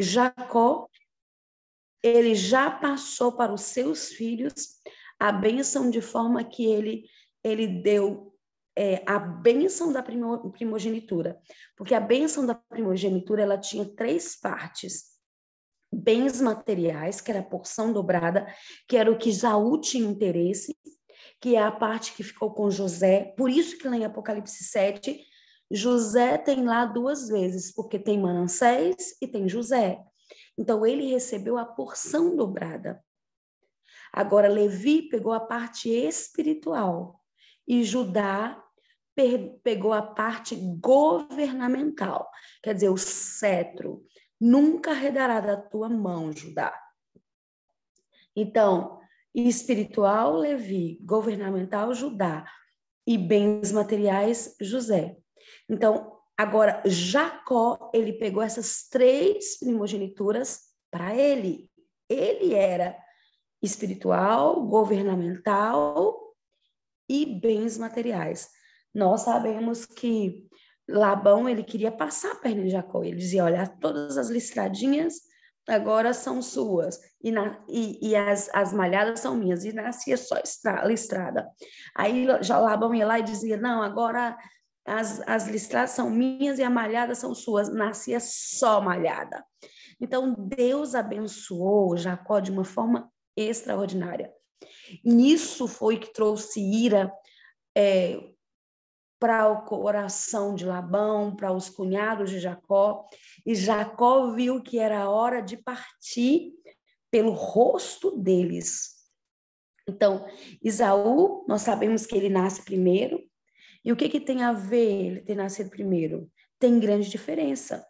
Jacó, ele já passou para os seus filhos a bênção de forma que ele deu a bênção da primogenitura. Porque a bênção da primogenitura, ela tinha 3 partes. Bens materiais, que era a porção dobrada, que era o que Esaú tinha interesse, que é a parte que ficou com José. Por isso que lá em Apocalipse 7, José tem lá 2 vezes, porque tem Manassés e tem José. Então, ele recebeu a porção dobrada. Agora, Levi pegou a parte espiritual e Judá pegou a parte governamental. Quer dizer, o cetro nunca arredará da tua mão, Judá. Então, espiritual, Levi, governamental, Judá, e bens materiais, José. Então, agora, Jacó, ele pegou essas 3 primogenituras para ele. Ele era espiritual, governamental e bens materiais. Nós sabemos que Labão, ele queria passar a perna de Jacó. Ele dizia, olha, todas as listradinhas agora são suas, e as malhadas são minhas, e nascia só listrada. Aí já Labão ia lá e dizia, não, agora as listradas são minhas e a malhada são suas, nascia só malhada. Então, Deus abençoou Jacó de uma forma extraordinária. Nisso foi que trouxe ira para o coração de Labão, para os cunhados de Jacó, e Jacó viu que era hora de partir pelo rosto deles. Então, Esaú, nós sabemos que ele nasce primeiro, e o que tem a ver ele ter nascido primeiro? Tem grande diferença,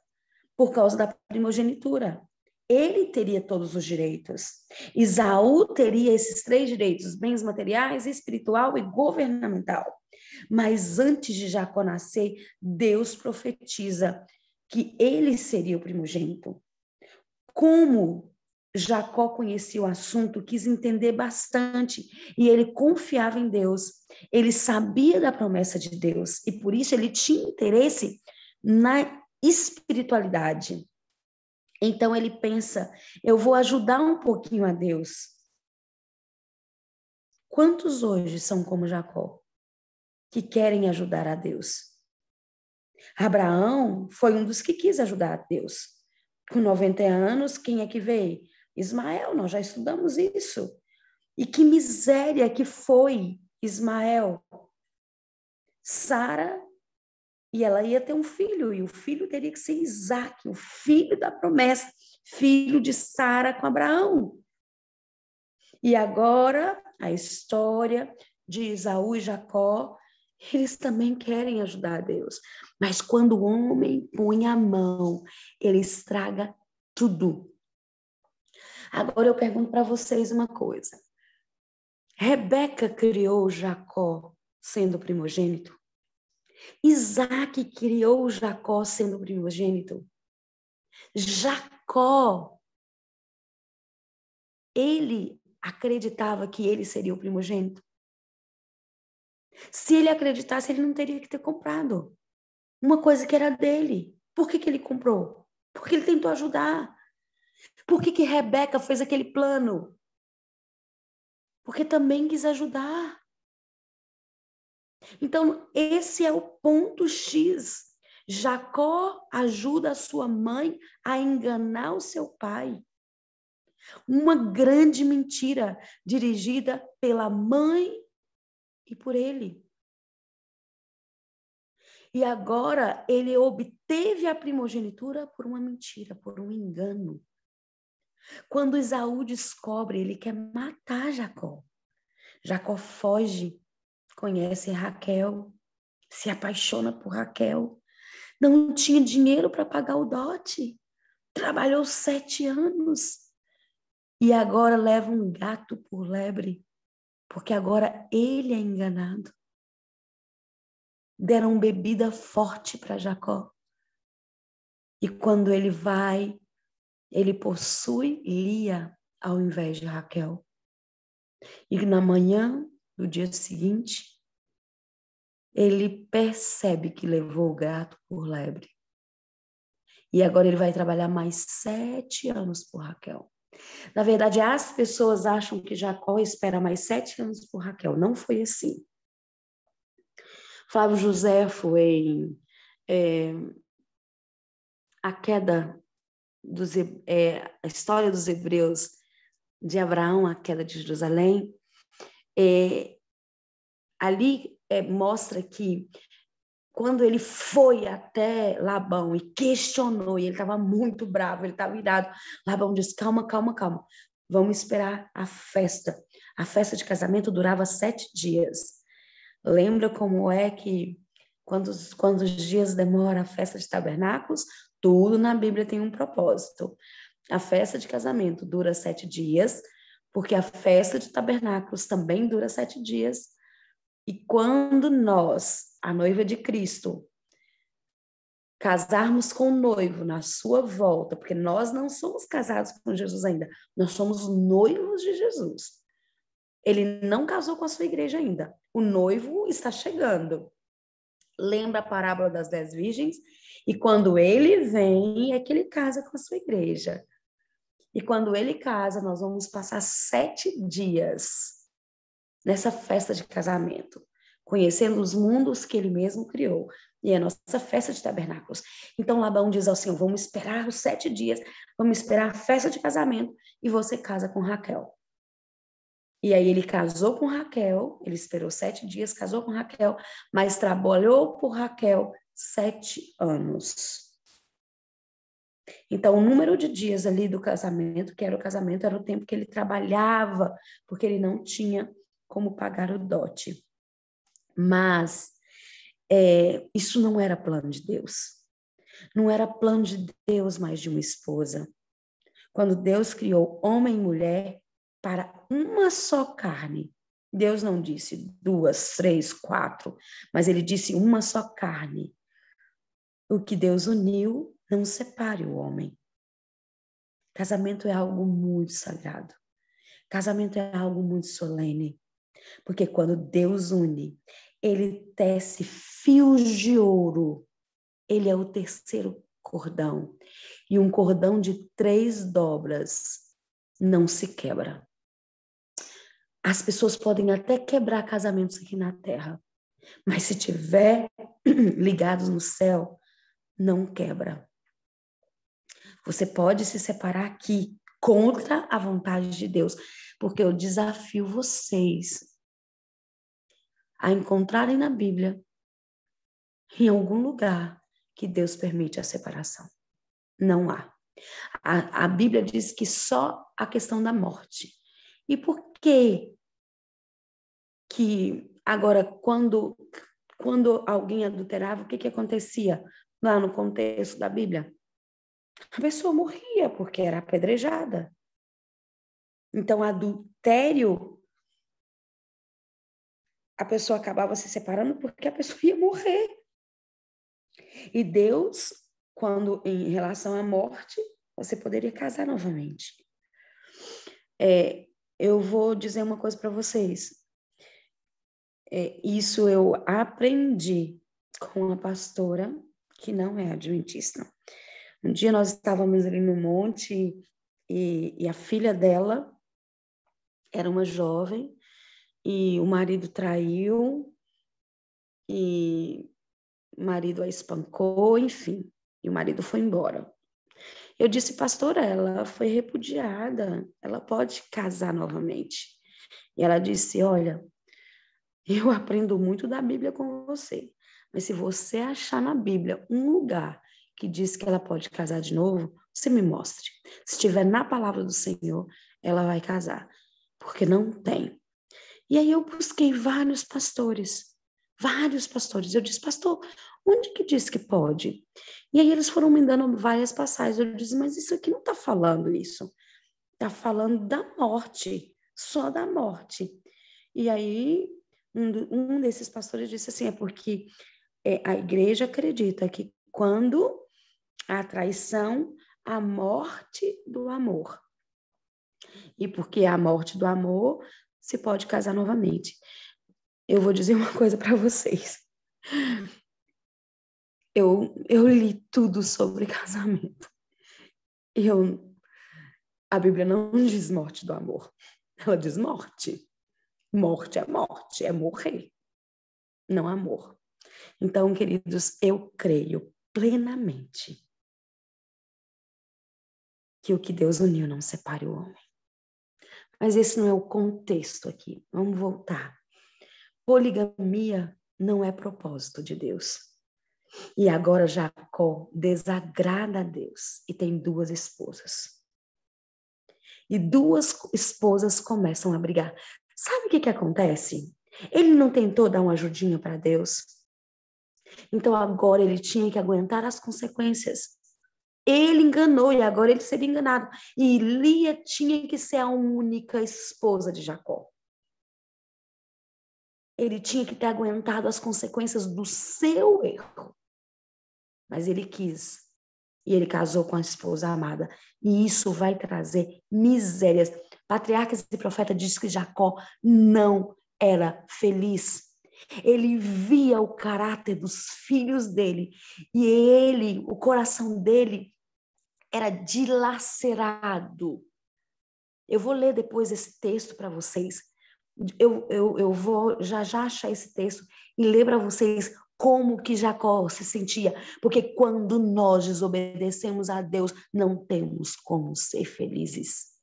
por causa da primogenitura. Ele teria todos os direitos. Esaú teria esses 3 direitos, bens materiais, espiritual e governamental. Mas antes de Jacó nascer, Deus profetiza que ele seria o primogênito. Como Jacó conhecia o assunto, quis entender bastante, e ele confiava em Deus. Ele sabia da promessa de Deus, e por isso ele tinha interesse na espiritualidade. Então ele pensa, eu vou ajudar um pouquinho a Deus. Quantos hoje são como Jacó, que querem ajudar a Deus? Abraão foi um dos que quis ajudar a Deus. Com 90 anos, quem é que veio? Ismael, nós já estudamos isso. E que miséria que foi Ismael. Sara, e ela ia ter um filho, e o filho teria que ser Isaque, o filho da promessa, filho de Sara com Abraão. E agora, a história de Esaú e Jacó, eles também querem ajudar a Deus. Mas quando o homem põe a mão, ele estraga tudo. Agora eu pergunto para vocês uma coisa. Rebeca criou Jacó sendo primogênito? Isaac criou Jacó sendo primogênito? Jacó, ele acreditava que ele seria o primogênito? Se ele acreditasse, ele não teria que ter comprado uma coisa que era dele. Por que ele comprou? Porque ele tentou ajudar. Por que Rebeca fez aquele plano? Porque também quis ajudar. Então, esse é o ponto X. Jacó ajuda a sua mãe a enganar o seu pai. Uma grande mentira dirigida pela mãe e por ele. E agora ele obteve a primogenitura por uma mentira, por um engano. Quando Esaú descobre, ele quer matar Jacó. Jacó foge, conhece Raquel, se apaixona por Raquel. Não tinha dinheiro para pagar o dote. Trabalhou 7 anos. E agora leva um gato por lebre, porque agora ele é enganado. Deram bebida forte para Jacó. E quando ele vai, ele possui Lia ao invés de Raquel. E na manhã do dia seguinte, ele percebe que levou o gato por lebre. E agora ele vai trabalhar mais 7 anos por Raquel. Na verdade, as pessoas acham que Jacó espera mais 7 anos por Raquel. Não foi assim. Flávio Josefo, em a queda a história dos hebreus, de Abraão, a queda de Jerusalém, ali mostra que quando ele foi até Labão e questionou, e ele estava muito bravo, ele estava irado, Labão disse, calma, calma, calma, vamos esperar a festa. A festa de casamento durava 7 dias. Lembra como é que quando os dias demora a festa de tabernáculos? Tudo na Bíblia tem um propósito. A festa de casamento dura 7 dias, porque a festa de tabernáculos também dura 7 dias. E quando nós, a noiva de Cristo, casarmos com o noivo na sua volta, porque nós não somos casados com Jesus ainda, nós somos noivos de Jesus. Ele não casou com a sua igreja ainda. O noivo está chegando. Lembra a parábola das 10 virgens? E quando ele vem, é que ele casa com a sua igreja. E quando ele casa, nós vamos passar 7 dias nessa festa de casamento, conhecendo os mundos que ele mesmo criou. E é a nossa festa de tabernáculos. Então, Labão diz ao Senhor, vamos esperar os 7 dias, vamos esperar a festa de casamento, e você casa com Raquel. E aí ele casou com Raquel, ele esperou 7 dias, casou com Raquel, mas trabalhou por Raquel 7 anos. Então, o número de dias ali do casamento, que era o casamento, era o tempo que ele trabalhava, porque ele não tinha como pagar o dote. Mas isso não era plano de Deus. Não era plano de Deus mais de uma esposa. Quando Deus criou homem e mulher para uma só carne, Deus não disse 2, 3, 4, mas ele disse uma só carne. O que Deus uniu, não separe o homem. Casamento é algo muito sagrado. Casamento é algo muito solene. Porque quando Deus une, ele tece fios de ouro. Ele é o terceiro cordão. E um cordão de 3 dobras não se quebra. As pessoas podem até quebrar casamentos aqui na terra, mas se tiver ligados no céu, não quebra. Você pode se separar aqui contra a vontade de Deus, porque eu desafio vocês a encontrarem na Bíblia, em algum lugar, que Deus permite a separação. Não há. A Bíblia diz que só a questão da morte. E por que agora, quando alguém adulterava, o que acontecia lá no contexto da Bíblia? A pessoa morria porque era apedrejada. Então, adultério, a pessoa acabava se separando porque a pessoa ia morrer. E Deus, quando em relação à morte, você poderia casar novamente. Eu vou dizer uma coisa para vocês. Isso eu aprendi com uma pastora que não é adventista. Um dia nós estávamos ali no monte e a filha dela era uma jovem e o marido traiu e o marido a espancou, enfim, e o marido foi embora. Eu disse, pastora, ela foi repudiada, ela pode casar novamente. E ela disse, olha, eu aprendo muito da Bíblia com você, mas se você achar na Bíblia um lugar que diz que ela pode casar de novo, você me mostre. Se estiver na palavra do Senhor, ela vai casar, porque não tem. E aí eu busquei vários pastores. Eu disse, pastor, onde que diz que pode? E aí eles foram me dando várias passagens. Eu disse, mas isso aqui não está falando isso. Está falando da morte, só da morte. E aí um desses pastores disse assim, é porque a igreja acredita que quando a traição, a morte do amor. E porque a morte do amor, se pode casar novamente. Eu vou dizer uma coisa para vocês. eu li tudo sobre casamento. A Bíblia não diz morte do amor. Ela diz morte. Morte, é morrer, não amor. Então, queridos, eu creio plenamente que o que Deus uniu não separe o homem. Mas esse não é o contexto aqui. Vamos voltar. Poligamia não é propósito de Deus. E agora Jacó desagrada a Deus e tem 2 esposas. E 2 esposas começam a brigar. Sabe o que acontece? Ele não tentou dar uma ajudinha para Deus. Então agora ele tinha que aguentar as consequências. Ele enganou e agora ele seria enganado. E Lia tinha que ser a única esposa de Jacó. Ele tinha que ter aguentado as consequências do seu erro. Mas ele quis. E ele casou com a esposa amada. E isso vai trazer misérias. Patriarcas e profeta diz que Jacó não era feliz. Ele via o caráter dos filhos dele. E o coração dele era dilacerado. Eu vou ler depois esse texto para vocês. Eu vou já achar esse texto e ler para vocês como que Jacó se sentia. Porque quando nós desobedecemos a Deus, não temos como ser felizes.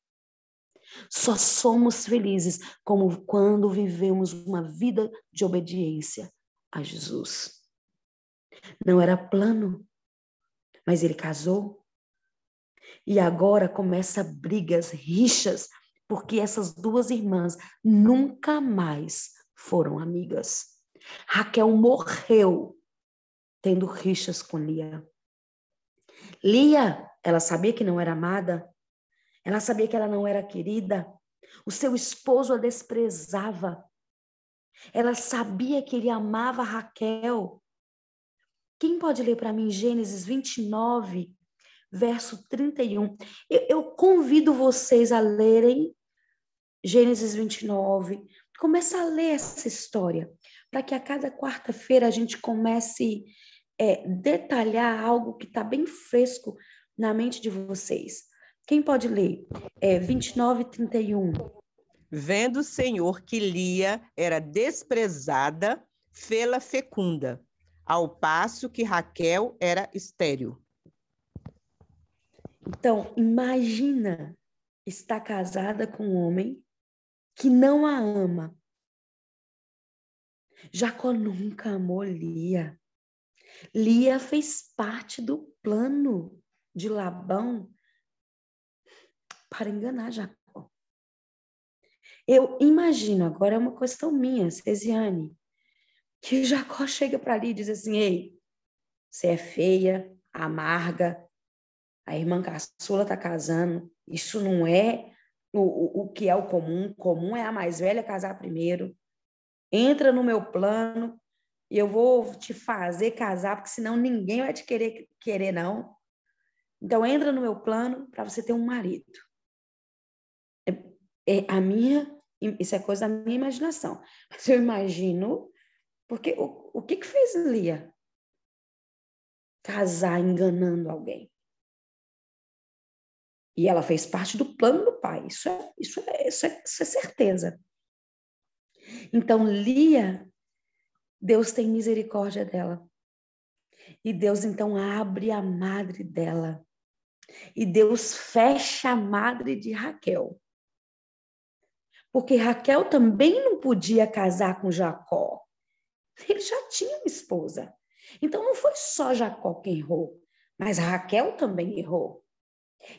Só somos felizes como quando vivemos uma vida de obediência a Jesus. Não era plano, mas ele casou. E agora começa brigas, rixas, porque essas 2 irmãs nunca mais foram amigas. Raquel morreu tendo rixas com Lia. Lia, ela sabia que não era amada, ela sabia que ela não era querida, o seu esposo a desprezava. Ela sabia que ele amava Raquel. Quem pode ler para mim Gênesis 29, verso 31? Eu convido vocês a lerem Gênesis 29. Começa a ler essa história, para que a cada quarta-feira a gente comece a detalhar algo que está bem fresco na mente de vocês. Quem pode ler? 29, 31. Vendo o Senhor que Lia era desprezada, fê-la fecunda, ao passo que Raquel era estéril. Então, imagina estar casada com um homem que não a ama. Jacó nunca amou Lia. Lia fez parte do plano de Labão para enganar Jacó. Eu imagino, agora é uma questão minha, Cesiane, que Jacó chega para ali e diz assim: ei, você é feia, amarga, a irmã caçula está casando, isso não é o que é o comum é a mais velha casar primeiro, entra no meu plano e eu vou te fazer casar, porque senão ninguém vai te querer não. Então entra no meu plano para você ter um marido. Isso é coisa da minha imaginação, mas eu imagino, porque o que fez Lia casar enganando alguém? E ela fez parte do plano do pai, isso é certeza. Então, Lia, Deus tem misericórdia dela. E Deus, então, abre a madre dela. E Deus fecha a madre de Raquel. Porque Raquel também não podia casar com Jacó. Ele já tinha uma esposa. Então, não foi só Jacó quem errou, mas Raquel também errou.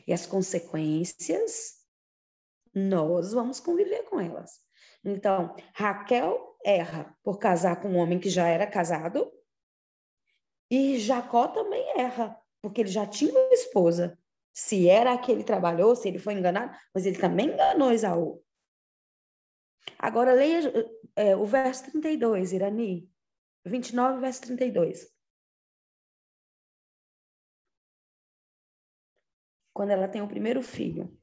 E as consequências, nós vamos conviver com elas. Então, Raquel erra por casar com um homem que já era casado, e Jacó também erra, porque ele já tinha uma esposa. Se era a que ele trabalhou, se ele foi enganado, mas ele também enganou Esaú. Agora, leia o verso 32, Irani. 29, verso 32. Quando ela tem o primeiro filho.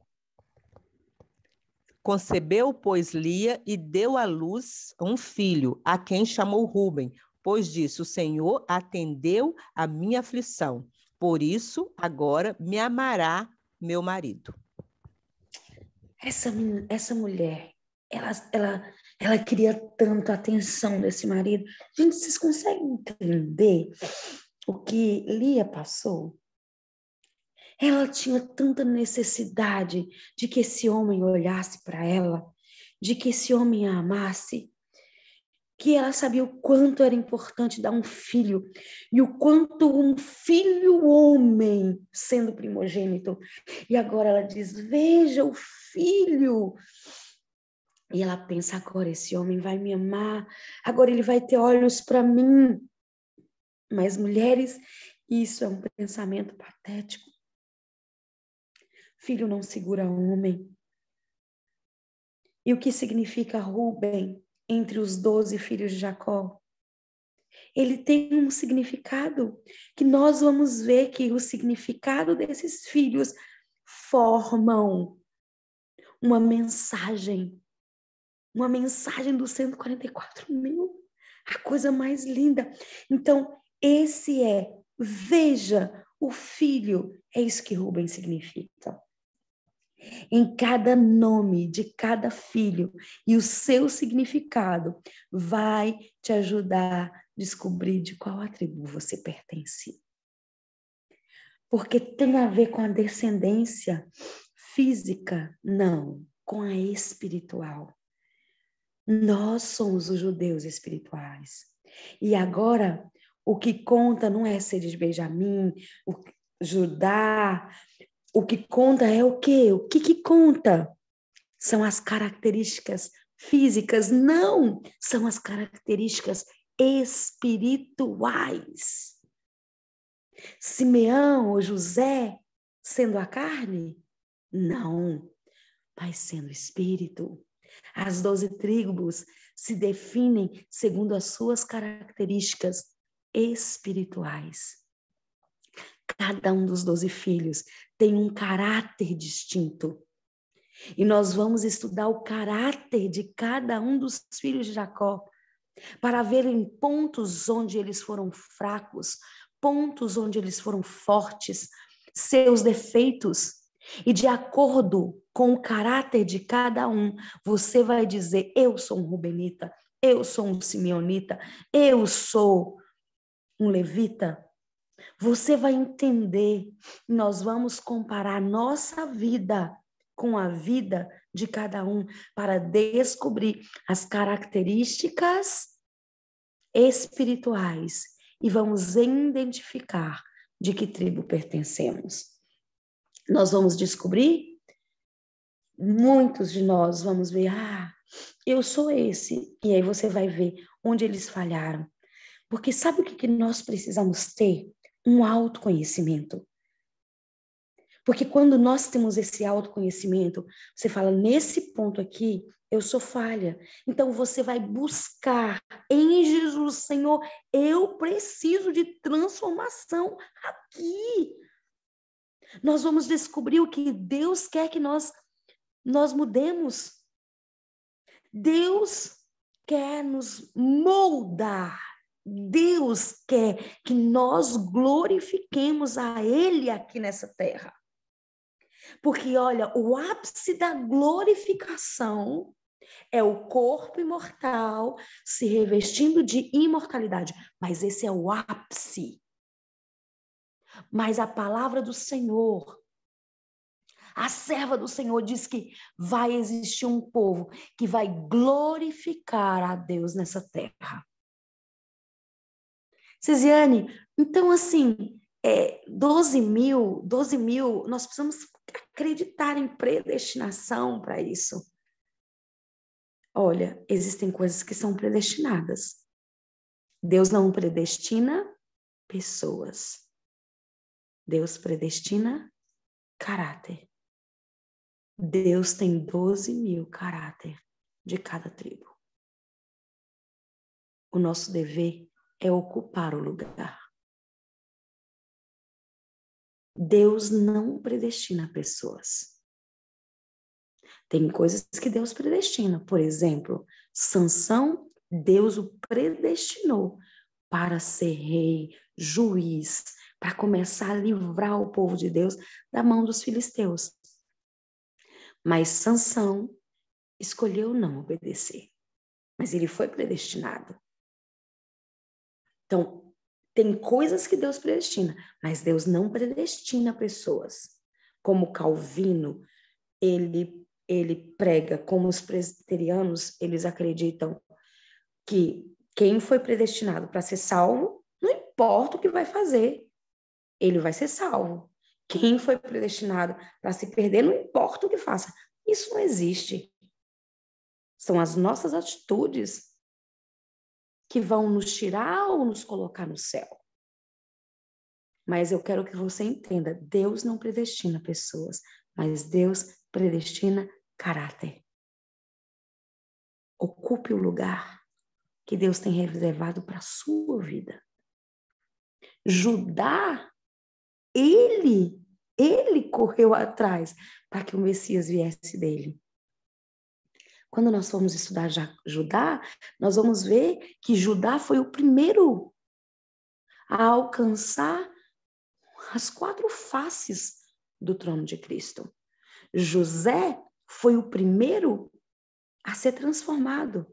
Concebeu, pois, Lia e deu à luz um filho, a quem chamou Rúben, pois disse: o Senhor atendeu a minha aflição. Por isso, agora me amará meu marido. Essa mulher, ela queria tanto a atenção desse marido. Gente, vocês conseguem entender o que Lia passou? Ela tinha tanta necessidade de que esse homem olhasse para ela, de que esse homem a amasse, que ela sabia o quanto era importante dar um filho, e o quanto um filho homem, sendo primogênito. E agora ela diz: veja o filho. E ela pensa: agora esse homem vai me amar, agora ele vai ter olhos para mim. Mas, mulheres, isso é um pensamento patético. Filho não segura homem. E o que significa Rúben entre os 12 filhos de Jacó? Ele tem um significado que nós vamos ver que o significado desses filhos formam uma mensagem dos 144 mil, a coisa mais linda. Então, veja, o filho, é isso que Rúben significa. Em cada nome de cada filho e o seu significado vai te ajudar a descobrir de qual a tribo você pertence. Porque tem a ver com a descendência física? Não, com a espiritual. Nós somos os judeus espirituais. E agora, o que conta não é ser de Benjamim, Judá. O que conta é o quê? O que conta? São as características físicas? Não, são as características espirituais. Simeão ou José sendo a carne? Não, mas sendo espírito. As 12 tribos se definem segundo as suas características espirituais. Cada um dos 12 filhos tem um caráter distinto. E nós vamos estudar o caráter de cada um dos filhos de Jacó, para ver em pontos onde eles foram fracos, pontos onde eles foram fortes, seus defeitos. E de acordo com o caráter de cada um, você vai dizer: eu sou um rubenita, eu sou um simeonita, eu sou um levita. Você vai entender, nós vamos comparar nossa vida com a vida de cada um para descobrir as características espirituais e vamos identificar de que tribo pertencemos. Nós vamos descobrir, muitos de nós vamos ver: eu sou esse. E aí você vai ver onde eles falharam. Porque sabe o que nós precisamos ter? Um autoconhecimento. Porque quando nós temos esse autoconhecimento, você fala: nesse ponto aqui, eu sou falha. Então você vai buscar em Jesus: Senhor, eu preciso de transformação aqui. Nós vamos descobrir o que Deus quer que nós mudemos. Deus quer nos moldar. Deus quer que nós glorifiquemos a Ele aqui nessa terra. Porque, olha, o ápice da glorificação é o corpo imortal se revestindo de imortalidade. Mas esse é o ápice. Mas a palavra do Senhor, a serva do Senhor diz que vai existir um povo que vai glorificar a Deus nessa terra. Cesiane, então assim, 12 mil, nós precisamos acreditar em predestinação para isso. Olha, existem coisas que são predestinadas. Deus não predestina pessoas. Deus predestina caráter. Deus tem 12 mil caráter de cada tribo. O nosso dever é ocupar o lugar. Deus não predestina pessoas. Tem coisas que Deus predestina. Por exemplo, Sansão, Deus o predestinou para ser rei, juiz, para começar a livrar o povo de Deus da mão dos filisteus. Mas Sansão escolheu não obedecer. Mas ele foi predestinado. Então, tem coisas que Deus predestina, mas Deus não predestina pessoas. Como Calvino, ele prega, como os presbiterianos, eles acreditam que quem foi predestinado para ser salvo, não importa o que vai fazer, ele vai ser salvo. Quem foi predestinado para se perder, não importa o que faça. Isso não existe. São as nossas atitudes que vão nos tirar ou nos colocar no céu. Mas eu quero que você entenda, Deus não predestina pessoas, mas Deus predestina caráter. Ocupe o lugar que Deus tem reservado para a sua vida. Judá, ele correu atrás para que o Messias viesse dele. Quando nós formos estudar Judá, nós vamos ver que Judá foi o primeiro a alcançar as 4 faces do trono de Cristo. José foi o primeiro a ser transformado.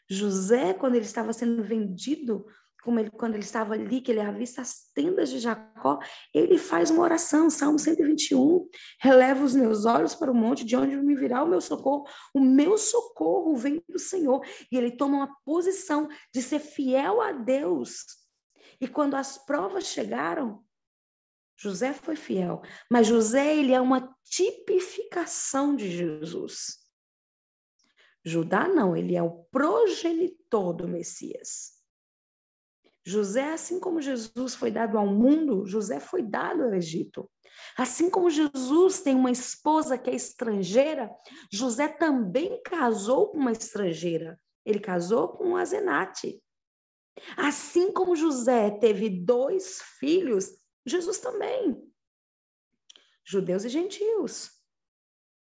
José, quando ele estava sendo vendido, quando ele estava ali, que ele avista as tendas de Jacó, ele faz uma oração, Salmo 121, releva os meus olhos para o monte, de onde me virá o meu socorro vem do Senhor, e ele toma uma posição de ser fiel a Deus, e quando as provas chegaram, José foi fiel, mas José, ele é uma tipificação de Jesus. Judá não, ele é o progenitor do Messias. José, assim como Jesus foi dado ao mundo, José foi dado ao Egito. Assim como Jesus tem uma esposa que é estrangeira, José também casou com uma estrangeira. Ele casou com Asenate. Assim como José teve 2 filhos, Jesus também. Judeus e gentios.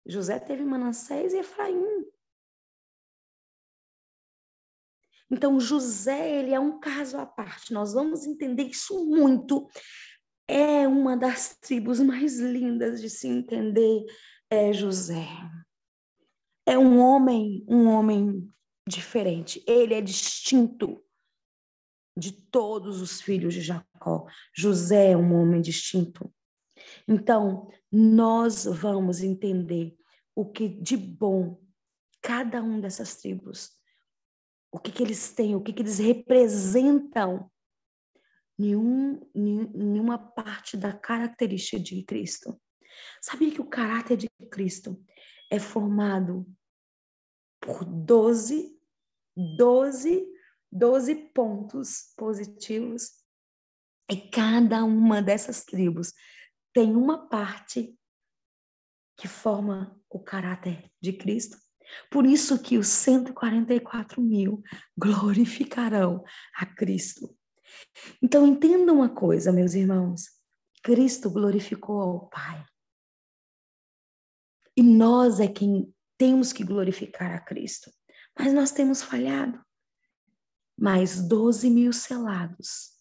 José teve Manassés e Efraim. Então, José, ele é um caso à parte. Nós vamos entender isso muito. É uma das tribos mais lindas de se entender, é José. É um homem diferente. Ele é distinto de todos os filhos de Jacó. José é um homem distinto. Então, nós vamos entender o que de bom cada um dessas tribos, o que eles têm, o que eles representam, nenhuma parte da característica de Cristo. Sabia que o caráter de Cristo é formado por 12 pontos positivos, e cada uma dessas tribos tem uma parte que forma o caráter de Cristo. Por isso que os 144.000 glorificarão a Cristo. Então, entenda uma coisa, meus irmãos. Cristo glorificou ao Pai. E nós é quem temos que glorificar a Cristo. Mas nós temos falhado. Mas 12.000 selados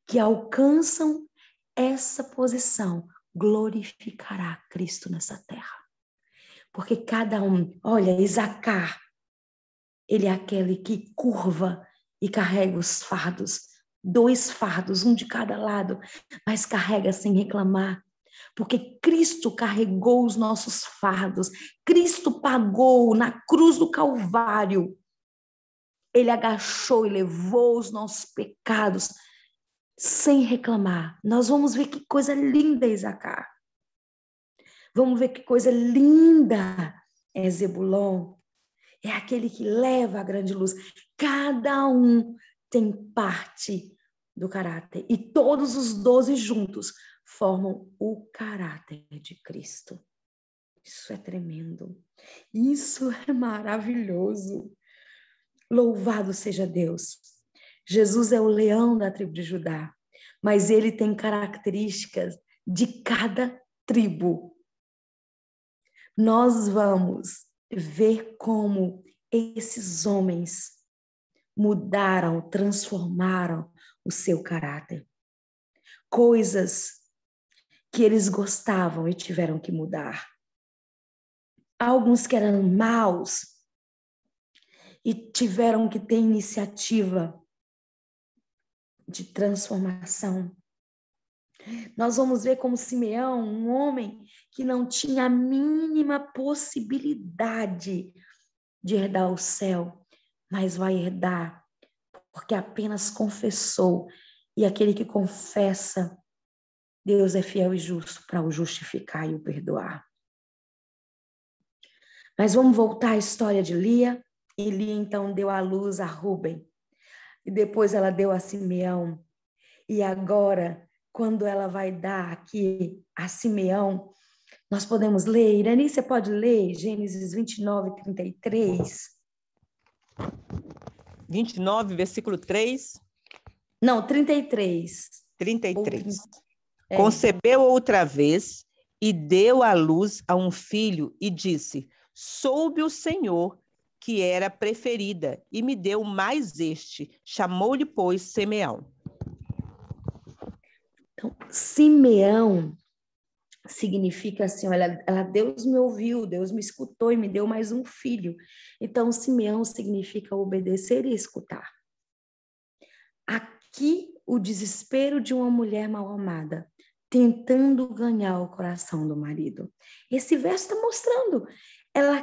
que alcançam essa posição glorificará Cristo nessa terra. Porque cada um, olha, Isacar, ele é aquele que curva e carrega os fardos, 2 fardos, um de cada lado, mas carrega sem reclamar, porque Cristo carregou os nossos fardos, Cristo pagou na cruz do Calvário, ele agachou e levou os nossos pecados sem reclamar. Nós vamos ver que coisa linda é Isacar. Vamos ver que coisa linda é Zebulon. É aquele que leva a grande luz. Cada um tem parte do caráter. E todos os 12 juntos formam o caráter de Cristo. Isso é tremendo. Isso é maravilhoso. Louvado seja Deus. Jesus é o leão da tribo de Judá, mas ele tem características de cada tribo. Nós vamos ver como esses homens mudaram, transformaram o seu caráter. Coisas que eles gostavam e tiveram que mudar. Alguns que eram maus e tiveram que ter iniciativa de transformação. Nós vamos ver como Simeão, um homem que não tinha a mínima possibilidade de herdar o céu, mas vai herdar porque apenas confessou. E aquele que confessa, Deus é fiel e justo para o justificar e o perdoar. Mas vamos voltar à história de Lia. E Lia então deu à luz a Rúben. E depois ela deu a Simeão. E agora, quando ela vai dar aqui a Simeão, nós podemos ler. Irani, você pode ler Gênesis 29, 33? 29, versículo 3. Não, 33. 33. Concebeu outra vez e deu à luz a um filho e disse: soube o Senhor que era preferida e me deu mais este. Chamou-lhe, pois, Simeão. Então, Simeão significa assim, olha, Deus me ouviu, Deus me escutou e me deu mais um filho. Então, Simeão significa obedecer e escutar. Aqui, o desespero de uma mulher mal amada, tentando ganhar o coração do marido. Esse verso está mostrando,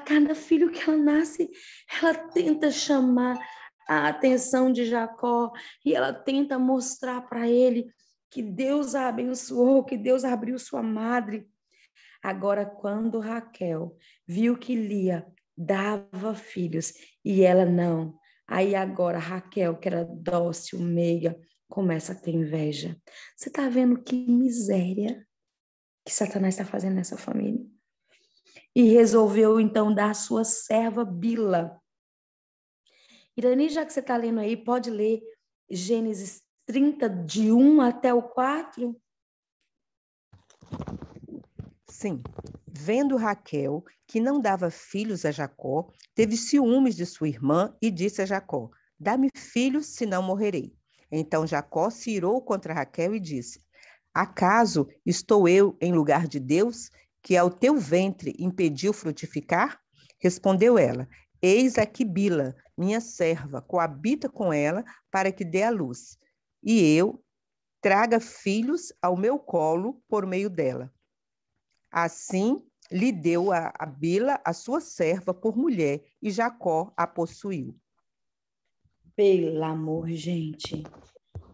cada filho que ela nasce, ela tenta chamar a atenção de Jacó e ela tenta mostrar para ele que Deus a abençoou, que Deus abriu sua madre. Agora, quando Raquel viu que Lia dava filhos e ela não, aí agora Raquel, que era dócil, meiga, começa a ter inveja. Você está vendo que miséria que Satanás está fazendo nessa família? E resolveu, então, dar a sua serva Bila. Irani, já que você está lendo aí, pode ler Gênesis 30, de 1 até o 4? Sim. Vendo Raquel que não dava filhos a Jacó, teve ciúmes de sua irmã e disse a Jacó: dá-me filhos, senão morrerei. Então Jacó se irou contra Raquel e disse: acaso estou eu em lugar de Deus, que ao teu ventre impediu frutificar? Respondeu ela: eis aqui Bila, minha serva, coabita com ela para que dê à luz, e eu traga filhos ao meu colo por meio dela. Assim lhe deu a Bila, a sua serva, por mulher, e Jacó a possuiu. Pelo amor, gente.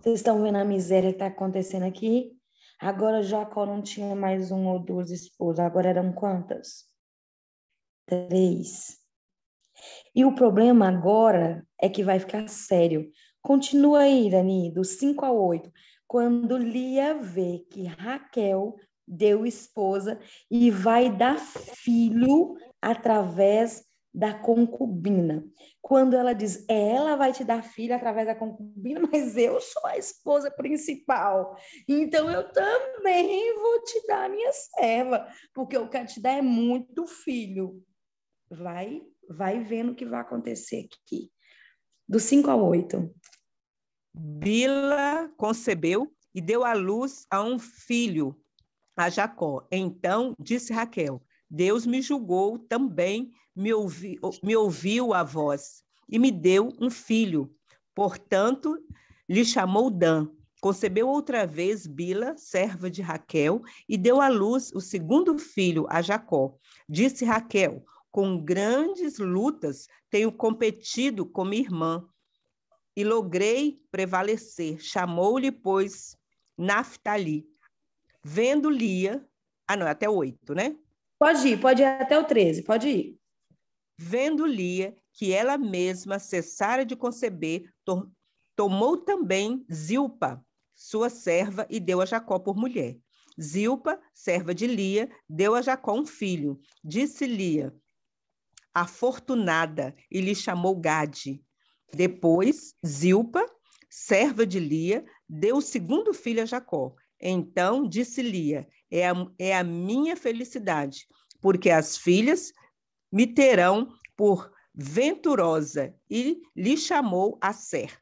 Vocês estão vendo a miséria que está acontecendo aqui? Agora Jacó não tinha mais um ou duas esposas, agora eram quantas? 3. E o problema agora é que vai ficar sério. Continua aí, Dani, do 5 ao 8. Quando Lia vê que Raquel deu esposa e vai dar filho através da concubina. Quando ela diz, ela vai te dar filho através da concubina, mas eu sou a esposa principal. Então eu também vou te dar a minha serva, porque eu quero te dar é muito filho. Vai vendo o que vai acontecer aqui. Do 5 ao 8. Bila concebeu e deu à luz a um filho, a Jacó. Então disse Raquel: Deus me julgou também, me ouviu a voz e me deu um filho. Portanto, lhe chamou Dan. Concebeu outra vez Bila, serva de Raquel, e deu à luz o segundo filho, a Jacó. Disse Raquel: com grandes lutas tenho competido com minha irmã e logrei prevalecer. Chamou-lhe, pois, Naftali. Vendo Lia... não, até o 8, né? Pode ir até o 13, pode ir. Vendo Lia que ela mesma cessara de conceber, tomou também Zilpa, sua serva, e deu a Jacó por mulher. Zilpa, serva de Lia, deu a Jacó um filho. Disse Lia: afortunada, e lhe chamou Gade. Depois, Zilpa, serva de Lia, deu o segundo filho a Jacó. Então disse Lia: é a minha felicidade, porque as filhas me terão por venturosa, e lhe chamou Asser.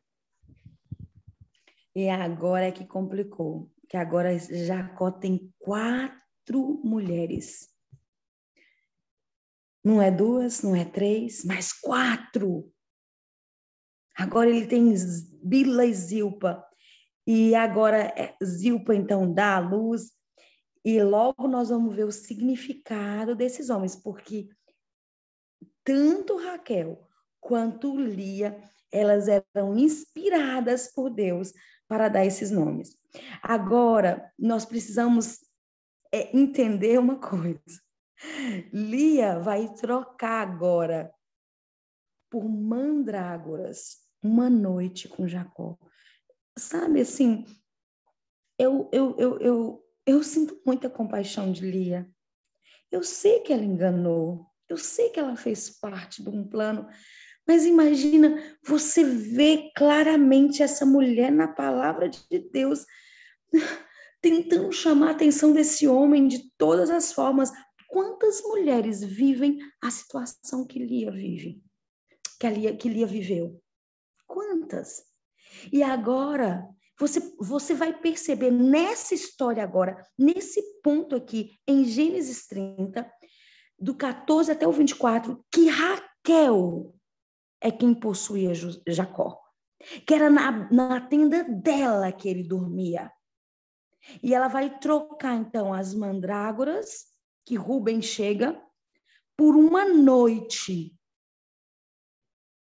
E agora é que complicou, que agora Jacó tem 4 mulheres. Não é 2, não é 3, mas 4. Agora ele tem Bila e Zilpa. E agora Zilpa, então, dá à luz. E logo nós vamos ver o significado desses homens, porque tanto Raquel quanto Lia, elas eram inspiradas por Deus para dar esses nomes. Agora, nós precisamos entender uma coisa. Lia vai trocar agora por mandrágoras uma noite com Jacó. Sabe, assim, eu sinto muita compaixão de Lia. Eu sei que ela enganou, eu sei que ela fez parte de um plano, mas imagina você ver claramente essa mulher na palavra de Deus, tentando chamar a atenção desse homem de todas as formas. Quantas mulheres vivem a situação que Lia vive, que Lia viveu? Quantas? E agora, você vai perceber nessa história agora, nesse ponto aqui, em Gênesis 30, do 14 até o 24, que Raquel é quem possuía Jacó. Que era na tenda dela que ele dormia. E ela vai trocar, então, as mandrágoras, que Rubem chega, por uma noite.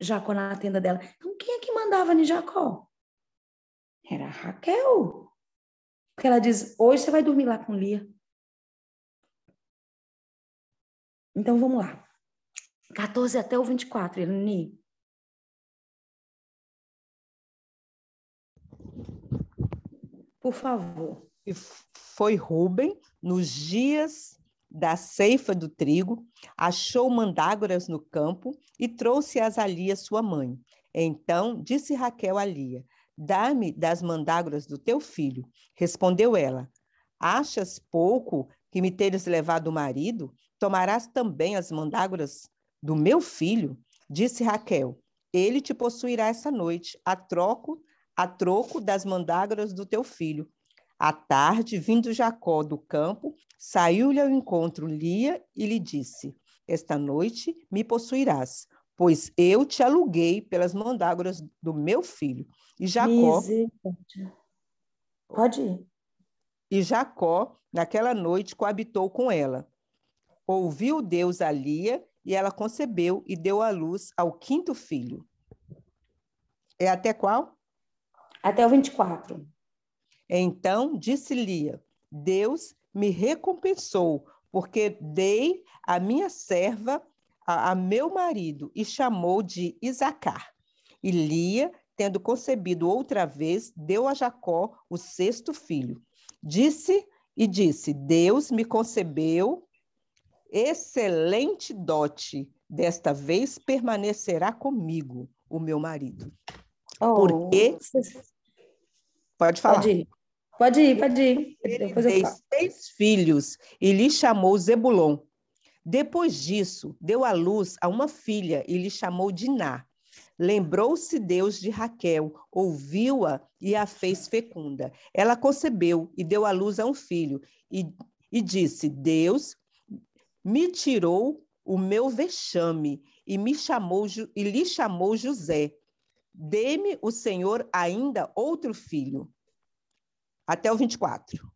Jacó na tenda dela. Então, quem é que mandava em Jacó? Era Raquel. Porque ela diz, hoje você vai dormir lá com Lia. Então, vamos lá. 14 até o 24, Eleni. Por favor. E foi Rubem, nos dias da ceifa do trigo, achou mandrágoras no campo e trouxe-as a Lia, sua mãe. Então disse Raquel a Lia, dá-me das mandrágoras do teu filho. Respondeu ela, achas pouco que me teres levado o marido? Tomarás também as mandrágoras do meu filho? Disse Raquel, ele te possuirá essa noite, a troco das mandrágoras do teu filho. À tarde, vindo Jacó do campo, saiu-lhe ao encontro Lia e lhe disse, esta noite me possuirás, pois eu te aluguei pelas mandrágoras do meu filho. Misericórdia. Pode ir. E Jacó, naquela noite, coabitou com ela. Ouviu Deus a Lia, e ela concebeu e deu à luz ao 5º filho. É até qual? Até o 24. Então disse Lia, Deus me recompensou, porque dei a minha serva a meu marido, e chamou de Isacar. E Lia, tendo concebido outra vez, deu a Jacó o 6º filho. Disse, Deus me concebeu excelente dote, desta vez permanecerá comigo o meu marido. Porque... Pode falar. Pode ir. Pode ir. Depois eu dei falo. 6 filhos e lhe chamou Zebulon. Depois disso, deu à luz a uma filha e lhe chamou Diná. Lembrou-se Deus de Raquel, ouviu-a e a fez fecunda. Ela concebeu e deu à luz a um filho e disse, Deus me tirou o meu vexame e lhe chamou José. Dê-me o Senhor ainda outro filho. Até o 24.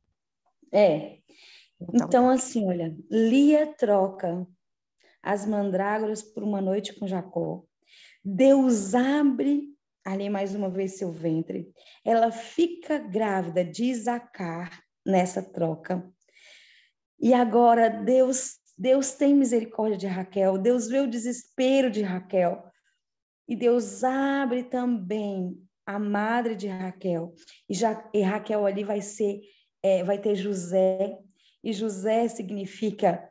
Então, assim, olha, Lia troca as mandrágoras por uma noite com Jacó. Deus abre ali mais uma vez seu ventre. Ela fica grávida de Isacar nessa troca. E agora Deus tem misericórdia de Raquel. Deus vê o desespero de Raquel. E Deus abre também a madre de Raquel. E Raquel ali vai ter José. E José significa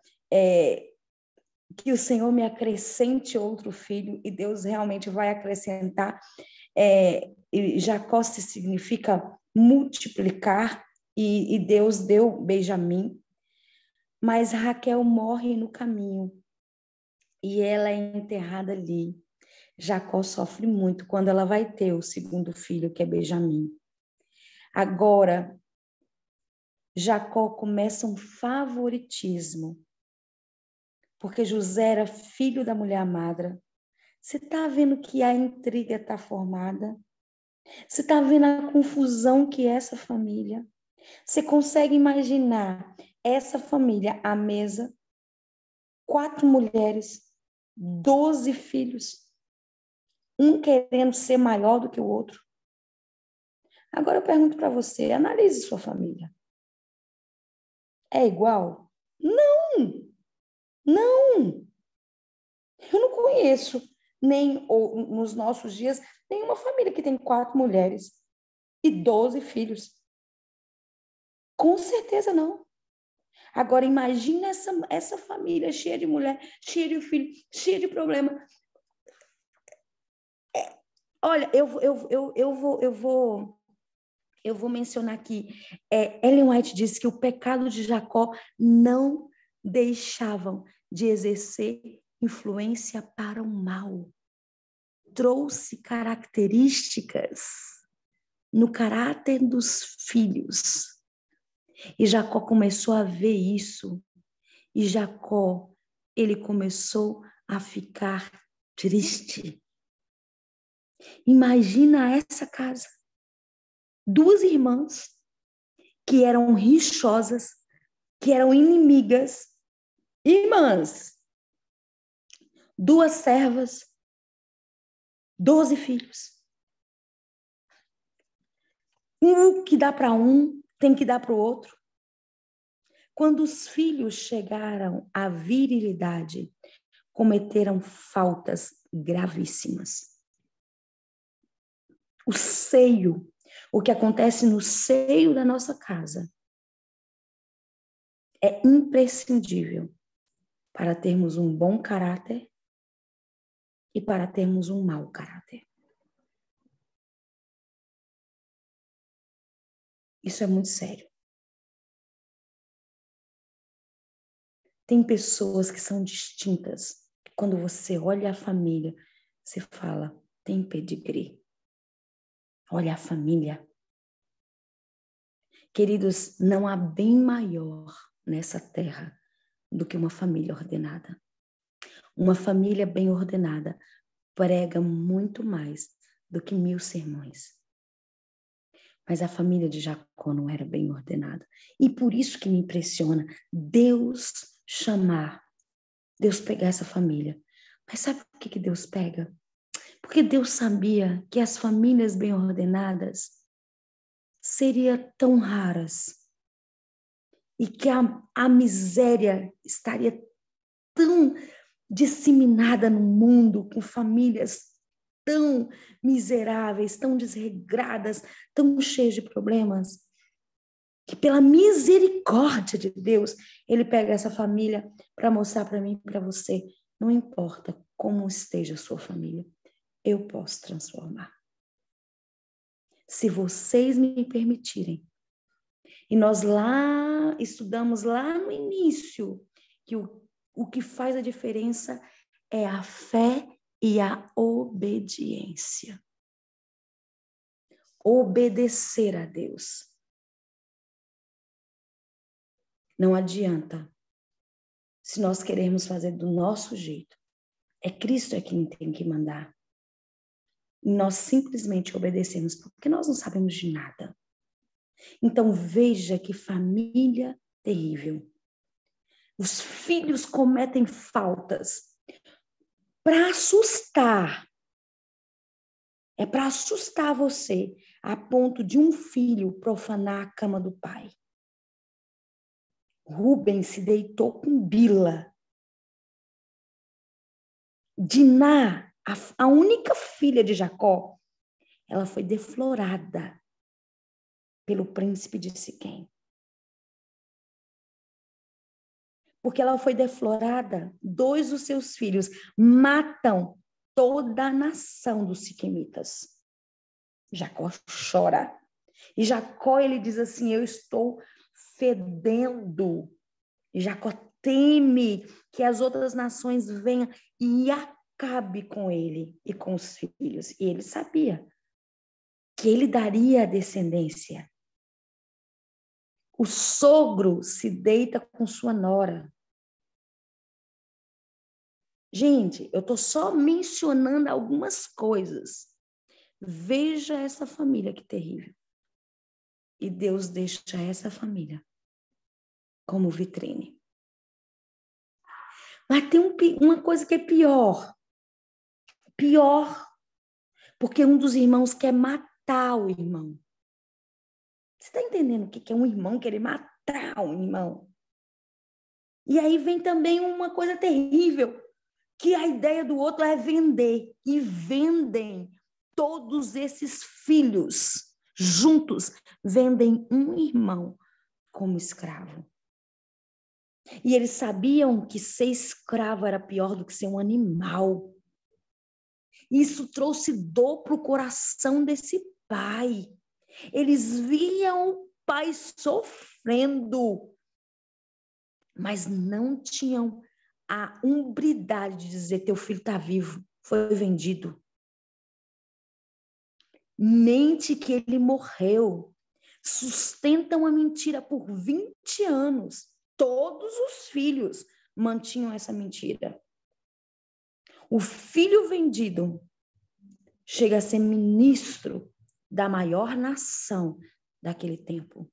que o Senhor me acrescente outro filho. E Deus realmente vai acrescentar. E Jacó significa multiplicar. E Deus deu Benjamim. Mas Raquel morre no caminho. e ela é enterrada ali. Jacó sofre muito quando ela vai ter o segundo filho, que é Benjamim. Agora, Jacó começa um favoritismo, porque José era filho da mulher amada. Você está vendo que a intriga está formada? Você está vendo a confusão que é essa família? Você consegue imaginar essa família à mesa? 4 mulheres, 12 filhos, um querendo ser maior do que o outro. Agora eu pergunto para você, analise sua família. É igual? Não, não. Eu não conheço, nem nos nossos dias, nenhuma família que tem 4 mulheres e 12 filhos. Com certeza não. Agora, imagina essa família cheia de mulher, cheia de filho, cheia de problema. Olha, eu vou mencionar aqui. Ellen White disse que o pecado de Jacó não deixavam de exercer influência para o mal. Trouxe características no caráter dos filhos. E Jacó começou a ver isso. E Jacó, ele começou a ficar triste. Imagina essa casa. 2 irmãs que eram rixosas, que eram inimigas, irmãs, 2 servas, 12 filhos. Um que dá para um, tem que dar para o outro. Quando os filhos chegaram à virilidade, cometeram faltas gravíssimas. O seio, o que acontece no seio da nossa casa, é imprescindível para termos um bom caráter e para termos um mau caráter. Isso é muito sério. Tem pessoas que são distintas. Quando você olha a família, você fala, tem pedigree. Olha a família. Queridos, não há bem maior nessa terra do que uma família ordenada. Uma família bem ordenada prega muito mais do que 1000 sermões. Mas a família de Jacó não era bem ordenada. E por isso que me impressiona Deus chamar, Deus pegar essa família. Mas sabe por que Deus pega? Porque Deus sabia que as famílias bem ordenadas seriam tão raras e que a miséria estaria tão disseminada no mundo, com famílias tão miseráveis, tão desregradas, tão cheias de problemas, que pela misericórdia de Deus, Ele pega essa família para mostrar para mim e para você, não importa como esteja a sua família, eu posso transformar. Se vocês me permitirem. E nós lá estudamos lá no início que o que faz a diferença é a fé e a obediência. Obedecer a Deus. Não adianta. Se nós queremos fazer do nosso jeito, é Cristo quem tem que mandar. E nós simplesmente obedecemos, porque nós não sabemos de nada. Então veja que família terrível. Os filhos cometem faltas para assustar. É para assustar você, a ponto de um filho profanar a cama do pai. Rubem se deitou com Bila. Diná, a única filha de Jacó, ela foi deflorada pelo príncipe de Siquém. Porque ela foi deflorada, 2 dos seus filhos matam toda a nação dos siquemitas. Jacó chora. E Jacó, ele diz assim, eu estou fedendo. E Jacó teme que as outras nações venham e acabe com ele e com os filhos. E ele sabia que ele daria a descendência. O sogro se deita com sua nora. Gente, eu estou só mencionando algumas coisas. Veja essa família que terrível. E Deus deixa essa família como vitrine. Mas tem uma coisa que é pior. Pior. Porque um dos irmãos quer matar o irmão. Você está entendendo o que é um irmão querer matar um irmão? E aí vem também uma coisa terrível, que a ideia do outro é vender. E vendem todos esses filhos juntos, vendem um irmão como escravo. E eles sabiam que ser escravo era pior do que ser um animal. Isso trouxe dor para o coração desse pai. Eles viam o pai sofrendo, mas não tinham a umbridade de dizer: teu filho está vivo, foi vendido. Mente que ele morreu. Sustentam a mentira por 20 anos. Todos os filhos mantinham essa mentira. O filho vendido chega a ser ministro da maior nação daquele tempo.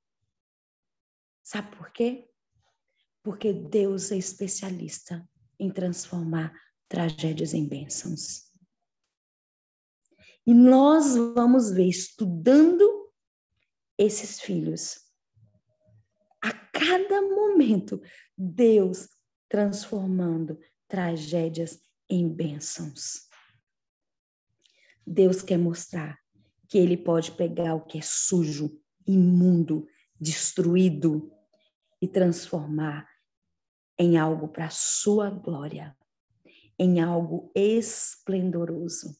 Sabe por quê? Porque Deus é especialista em transformar tragédias em bênçãos. E nós vamos ver, estudando esses filhos, a cada momento, Deus transformando tragédias em bênçãos. Deus quer mostrar que Ele pode pegar o que é sujo, imundo, destruído e transformar em algo para a sua glória, em algo esplendoroso.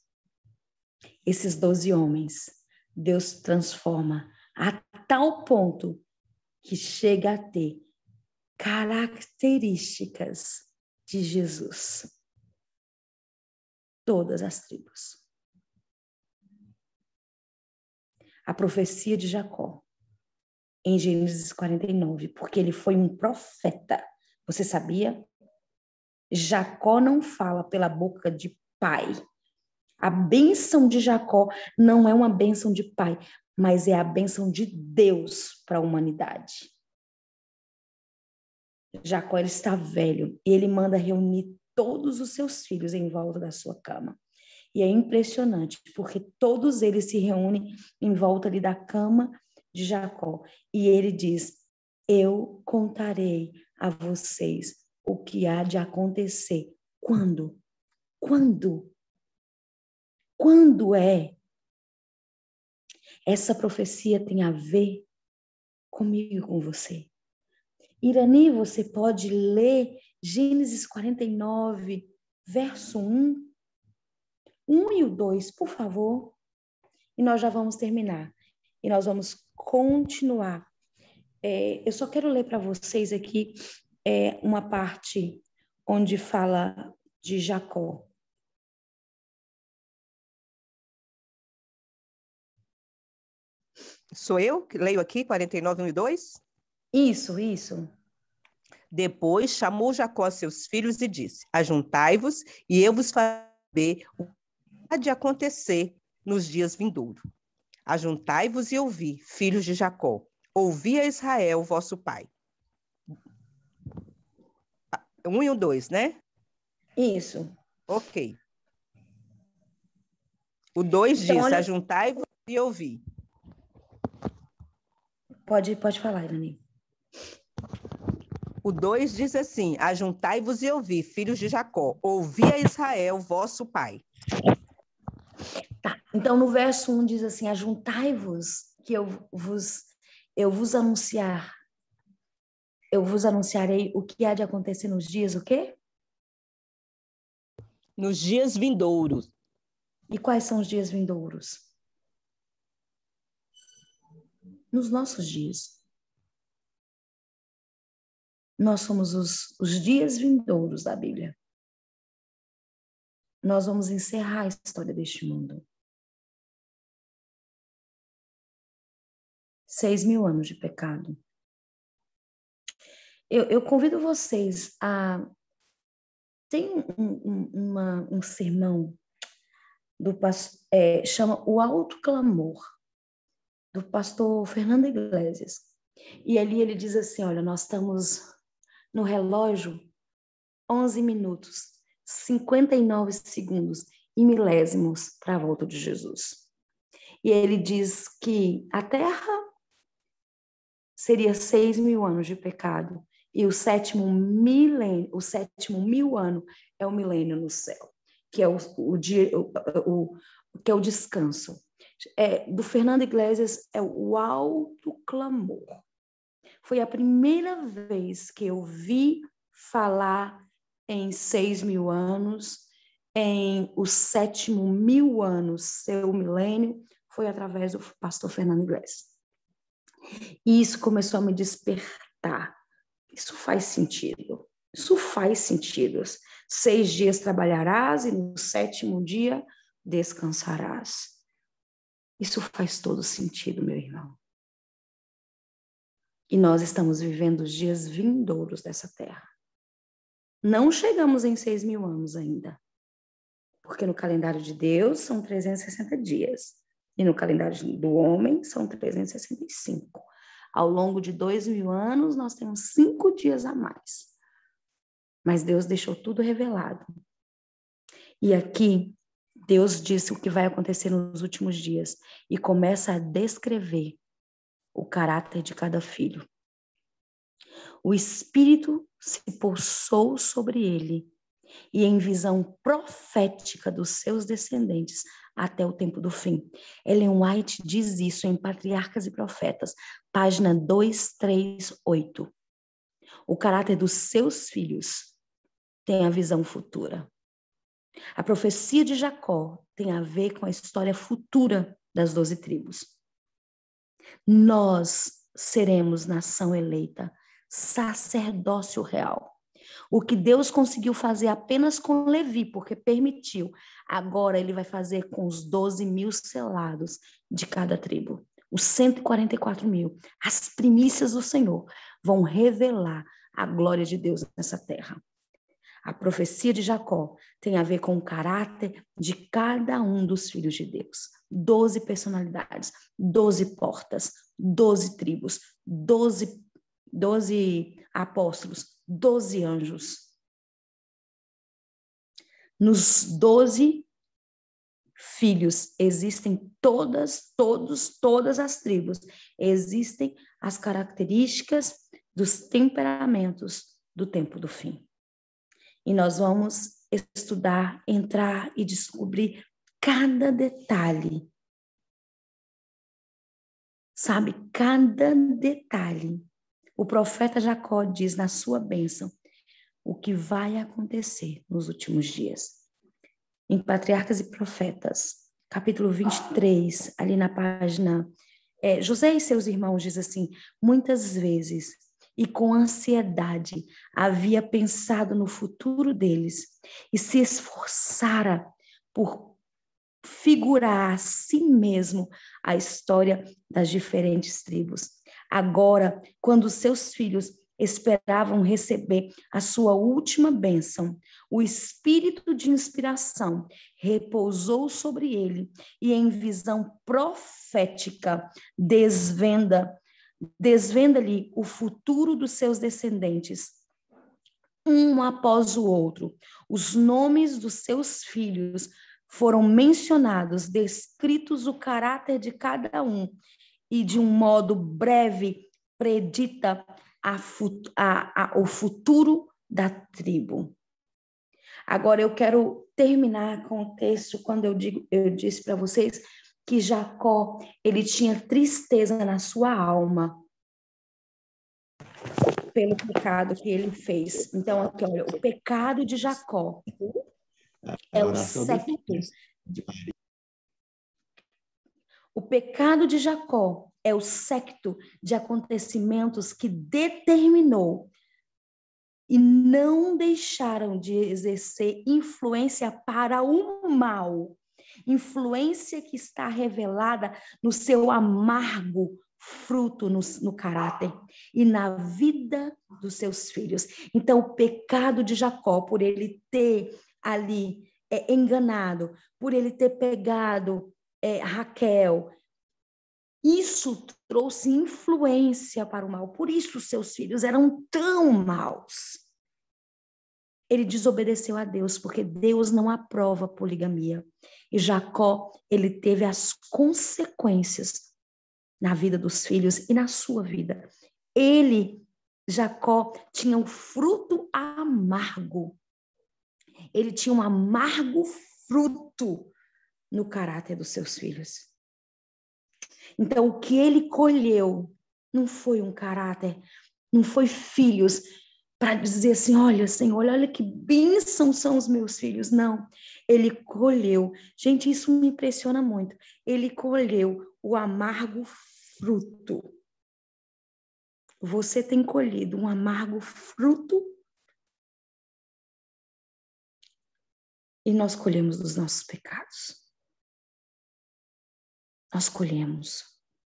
Esses 12 homens, Deus transforma a tal ponto que chega a ter características de Jesus. Todas as tribos. A profecia de Jacó, em Gênesis 49, porque ele foi um profeta. Você sabia? Jacó não fala pela boca de pai. A bênção de Jacó não é uma bênção de pai, mas é a bênção de Deus para a humanidade. Jacó, ele está velho e ele manda reunir todos os seus filhos em volta da sua cama. E é impressionante, porque todos eles se reúnem em volta ali da cama de Jacó. E ele diz: eu contarei a vocês o que há de acontecer. Quando? Quando? Quando é? Essa profecia tem a ver comigo e com você. Irani, você pode ler Gênesis 49, verso 1. 1 e o 2, por favor. E nós já vamos terminar. E nós vamos continuar. Eu só quero ler para vocês aqui uma parte onde fala de Jacó. Sou eu que leio aqui, 49, 1 e 2? Isso. Depois chamou Jacó a seus filhos e disse: ajuntai-vos, e eu vos farei saber o que há de acontecer nos dias vindouros. Ajuntai-vos e ouvi, filhos de Jacó. Ouvi a Israel, vosso pai. 1 e o 2, né? Isso. Ok. O 2 Então, diz: olha... ajuntai-vos e ouvi. Pode falar, Irani. O 2 diz assim: ajuntai-vos e ouvi, filhos de Jacó. Ouvi a Israel, vosso pai. Tá. Então, no verso 1 diz assim: ajuntai-vos, que eu vos anunciarei o que há de acontecer nos dias, o quê? Nos dias vindouros. E quais são os dias vindouros? Nos nossos dias. Nós somos os dias vindouros da Bíblia. Nós vamos encerrar a história deste mundo. 6.000 anos de pecado. Eu convido vocês a... Tem um sermão do pastor, chama O Alto Clamor, do pastor Fernando Iglesias. E ali ele diz assim, olha, nós estamos no relógio 11 minutos, 59 segundos e milésimos para a volta de Jesus. E ele diz que a Terra seria 6.000 anos de pecado e o sétimo mil ano é o milênio no céu, que é que é o descanso. Do Fernando Iglesias é o alto clamor. Foi a primeira vez que eu vi falar em 6.000 anos, em o sétimo mil anos, seu milênio, foi através do pastor Fernando Iglesias. E isso começou a me despertar. Isso faz sentido. Isso faz sentido. 6 dias trabalharás e no 7º dia descansarás. Isso faz todo sentido, meu irmão. E nós estamos vivendo os dias vindouros dessa terra. Não chegamos em 6.000 anos ainda. Porque no calendário de Deus são 360 dias. E no calendário do homem são 365. Ao longo de 2.000 anos, nós temos 5 dias a mais. Mas Deus deixou tudo revelado. E aqui, Deus disse o que vai acontecer nos últimos dias. E começa a descrever o caráter de cada filho. O Espírito se pousou sobre ele. E em visão profética dos seus descendentes até o tempo do fim. Ellen White diz isso em Patriarcas e Profetas, página 238. O caráter dos seus filhos tem a visão futura. A profecia de Jacó tem a ver com a história futura das 12 tribos. Nós seremos nação eleita, sacerdócio real. O que Deus conseguiu fazer apenas com Levi, porque permitiu, agora ele vai fazer com os 12.000 selados de cada tribo. Os 144.000, as primícias do Senhor, vão revelar a glória de Deus nessa terra. A profecia de Jacó tem a ver com o caráter de cada um dos filhos de Deus. 12 personalidades, 12 portas, 12 tribos, 12 apóstolos, 12 anjos. Nos 12 filhos existem todas as tribos. Existem as características dos temperamentos do tempo do fim. E nós vamos estudar, entrar e descobrir cada detalhe. Sabe, cada detalhe. O profeta Jacó diz na sua bênção o que vai acontecer nos últimos dias. Em Patriarcas e Profetas, capítulo 23, ali na página... José e seus irmãos diz assim, muitas vezes e com ansiedade havia pensado no futuro deles e se esforçara por figurar a si mesmo a história das diferentes tribos. Agora, quando seus filhos esperavam receber a sua última bênção, o espírito de inspiração repousou sobre ele e em visão profética desvenda-lhe o futuro dos seus descendentes, um após o outro. Os nomes dos seus filhos foram mencionados, descritos o caráter de cada um e de um modo breve predita o futuro da tribo. Agora eu quero terminar com o texto quando eu disse para vocês que Jacó, ele tinha tristeza na sua alma pelo pecado que ele fez. Então aqui, olha, o pecado de Jacó é o séquito. O pecado de Jacó é o séquito de acontecimentos que determinou e não deixaram de exercer influência para o mal. Influência que está revelada no seu amargo fruto no caráter e na vida dos seus filhos. Então, o pecado de Jacó, por ele ter ali enganado, por ele ter pegado Raquel, isso trouxe influência para o mal. Por isso, seus filhos eram tão maus. Ele desobedeceu a Deus, porque Deus não aprova a poligamia. E Jacó, ele teve as consequências na vida dos filhos e na sua vida. Ele, Jacó, tinha um fruto amargo. Ele tinha um amargo fruto no caráter dos seus filhos. Então, o que ele colheu não foi um caráter, não foi filhos para dizer assim, olha, Senhor, olha que bênção são os meus filhos. Não, ele colheu. Gente, isso me impressiona muito. Ele colheu o amargo fruto. Você tem colhido um amargo fruto? E nós colhemos dos nossos pecados. Nós colhemos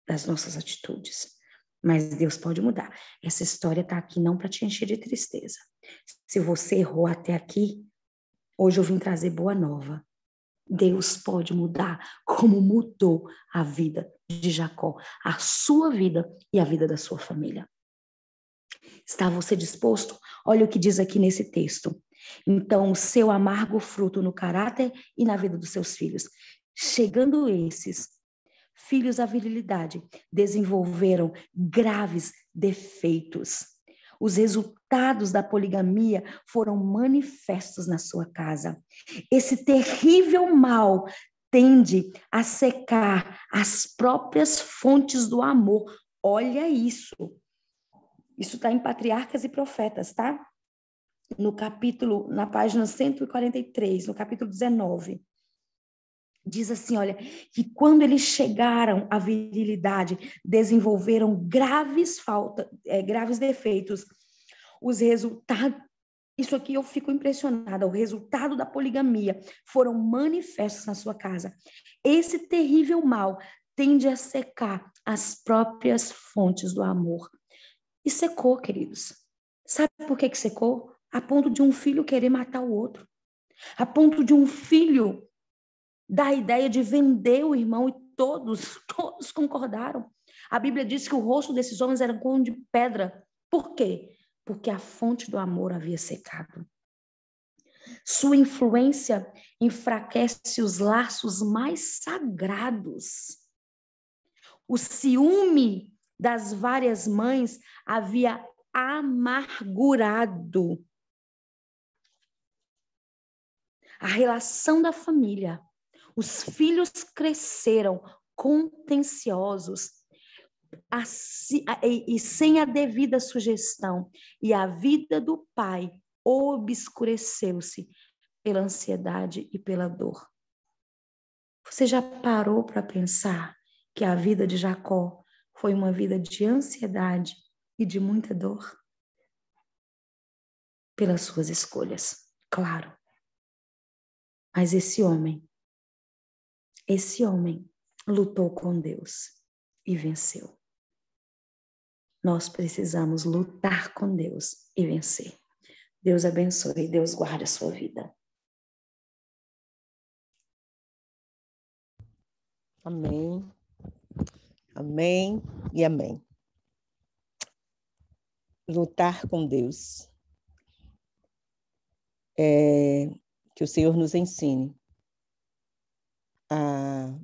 das nossas atitudes. Mas Deus pode mudar. Essa história está aqui não para te encher de tristeza. Se você errou até aqui, hoje eu vim trazer boa nova. Deus pode mudar como mudou a vida de Jacó, a sua vida e a vida da sua família. Está você disposto? Olha o que diz aqui nesse texto. Então, o seu amargo fruto no caráter e na vida dos seus filhos. Chegando esses filhos à virilidade, desenvolveram graves defeitos. Os resultados da poligamia foram manifestos na sua casa. Esse terrível mal tende a secar as próprias fontes do amor. Olha isso. Isso está em Patriarcas e Profetas, tá? Na página 143, no capítulo 19. Diz assim, olha, que quando eles chegaram à virilidade, desenvolveram graves defeitos. Os resultados, isso aqui eu fico impressionada, o resultado da poligamia foram manifestos na sua casa. Esse terrível mal tende a secar as próprias fontes do amor. E secou, queridos. Sabe por que secou? A ponto de um filho querer matar o outro. A ponto de um filho dar a ideia de vender o irmão, e todos concordaram. A Bíblia diz que o rosto desses homens era como de pedra. Por quê? Porque a fonte do amor havia secado. Sua influência enfraquece os laços mais sagrados. O ciúme das várias mães havia amargurado a relação da família. Os filhos cresceram contenciosos e sem a devida sugestão, e a vida do pai obscureceu-se pela ansiedade e pela dor. Você já parou para pensar que a vida de Jacó foi uma vida de ansiedade e de muita dor? Pelas suas escolhas, claro. Mas esse homem lutou com Deus e venceu. Nós precisamos lutar com Deus e vencer. Deus abençoe e Deus guarde a sua vida. Amém. Amém e amém. Lutar com Deus. Que o Senhor nos ensine a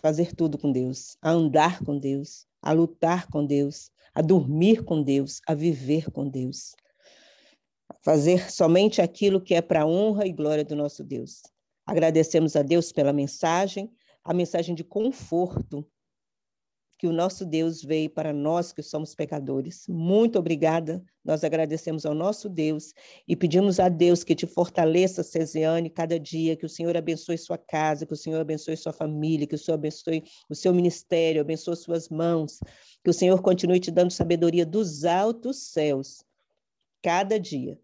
fazer tudo com Deus, a andar com Deus, a lutar com Deus, a dormir com Deus, a viver com Deus. A fazer somente aquilo que é para a honra e glória do nosso Deus. Agradecemos a Deus pela mensagem, a mensagem de conforto que o nosso Deus veio para nós que somos pecadores. Muito obrigada. Nós agradecemos ao nosso Deus e pedimos a Deus que te fortaleça, Cesiane, cada dia, que o Senhor abençoe sua casa, que o Senhor abençoe sua família, que o Senhor abençoe o seu ministério, abençoe suas mãos, que o Senhor continue te dando sabedoria dos altos céus cada dia.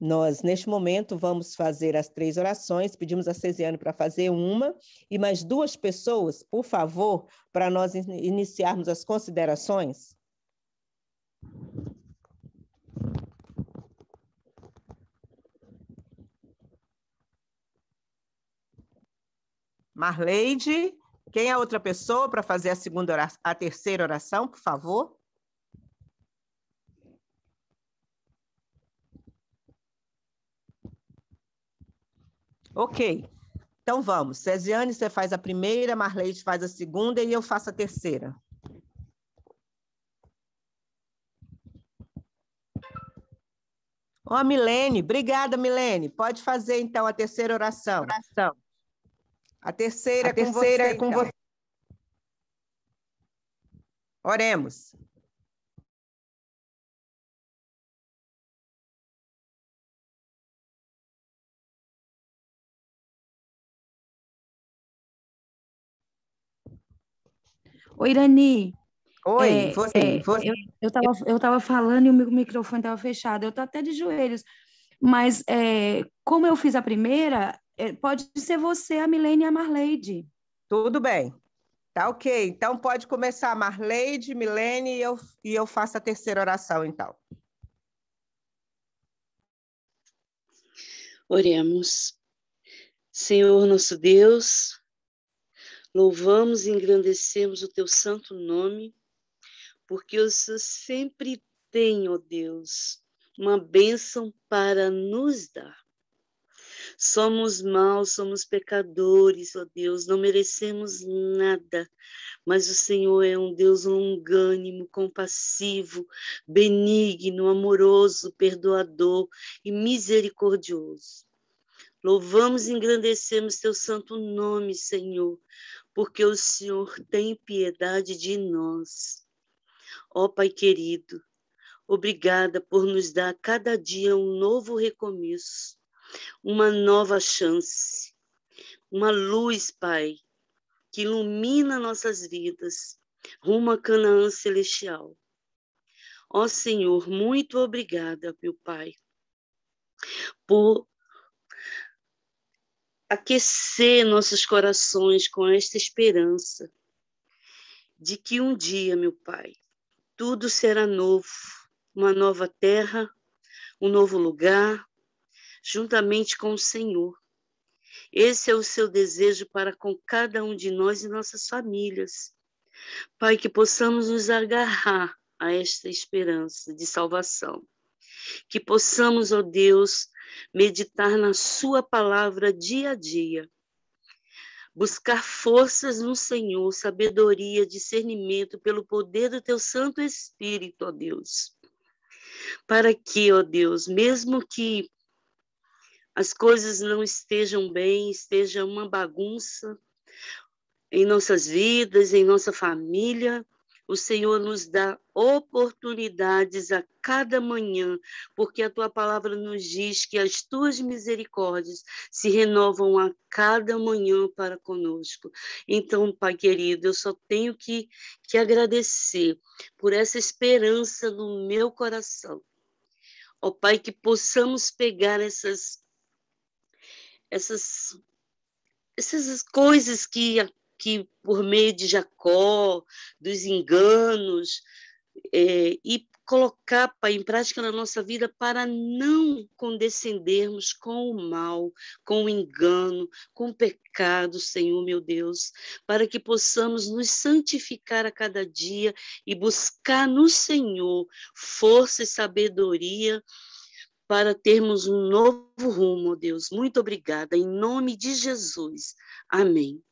Nós, neste momento, vamos fazer as 3 orações. Pedimos a Cesiane para fazer uma e mais 2 pessoas, por favor, para nós iniciarmos as considerações. Marleide, quem é a outra pessoa para fazer a terceira oração, por favor? Ok, então vamos. Cesiane, você faz a primeira, Marleide faz a segunda e eu faço a terceira. Ó, Milene, obrigada, Milene. Pode fazer, então, a terceira oração. A terceira é com você, então. Oremos. Oi, Irani. Oi, você. Eu tava falando e o meu microfone estava fechado. Eu tô até de joelhos. Mas como eu fiz a primeira, pode ser você, a Milene e a Marleide. Tudo bem. Tá ok. Então pode começar, Marleide, Milene, e eu faço a terceira oração, então. Oremos. Senhor nosso Deus, louvamos e engrandecemos o teu santo nome, porque o Senhor sempre tem, ó Deus, uma bênção para nos dar. Somos maus, somos pecadores, ó Deus, não merecemos nada, mas o Senhor é um Deus longânimo, compassivo, benigno, amoroso, perdoador e misericordioso. Louvamos e engrandecemos teu santo nome, Senhor, porque o Senhor tem piedade de nós. Ó Pai querido, obrigada por nos dar a cada dia um novo recomeço, uma nova chance, uma luz, Pai, que ilumina nossas vidas, rumo a Canaã celestial. Ó Senhor, muito obrigada, meu Pai, por aquecer nossos corações com esta esperança de que um dia, meu Pai, tudo será novo, uma nova terra, um novo lugar, juntamente com o Senhor. Esse é o seu desejo para com cada um de nós e nossas famílias. Pai, que possamos nos agarrar a esta esperança de salvação. Que possamos, ó Deus, meditar na sua palavra dia a dia. Buscar forças no Senhor, sabedoria, discernimento pelo poder do teu Santo Espírito, ó Deus. Para que, ó Deus, mesmo que as coisas não estejam bem, esteja uma bagunça em nossas vidas, em nossa família, o Senhor nos dá oportunidades a cada manhã, porque a tua palavra nos diz que as tuas misericórdias se renovam a cada manhã para conosco. Então, Pai querido, eu só tenho que agradecer por essa esperança no meu coração. Ó Pai, que possamos pegar essas coisas que por meio de Jacó, dos enganos, e colocar, Pai, em prática na nossa vida para não condescendermos com o mal, com o engano, com o pecado, Senhor, meu Deus, para que possamos nos santificar a cada dia e buscar no Senhor força e sabedoria para termos um novo rumo, Deus. Muito obrigada, em nome de Jesus. Amém.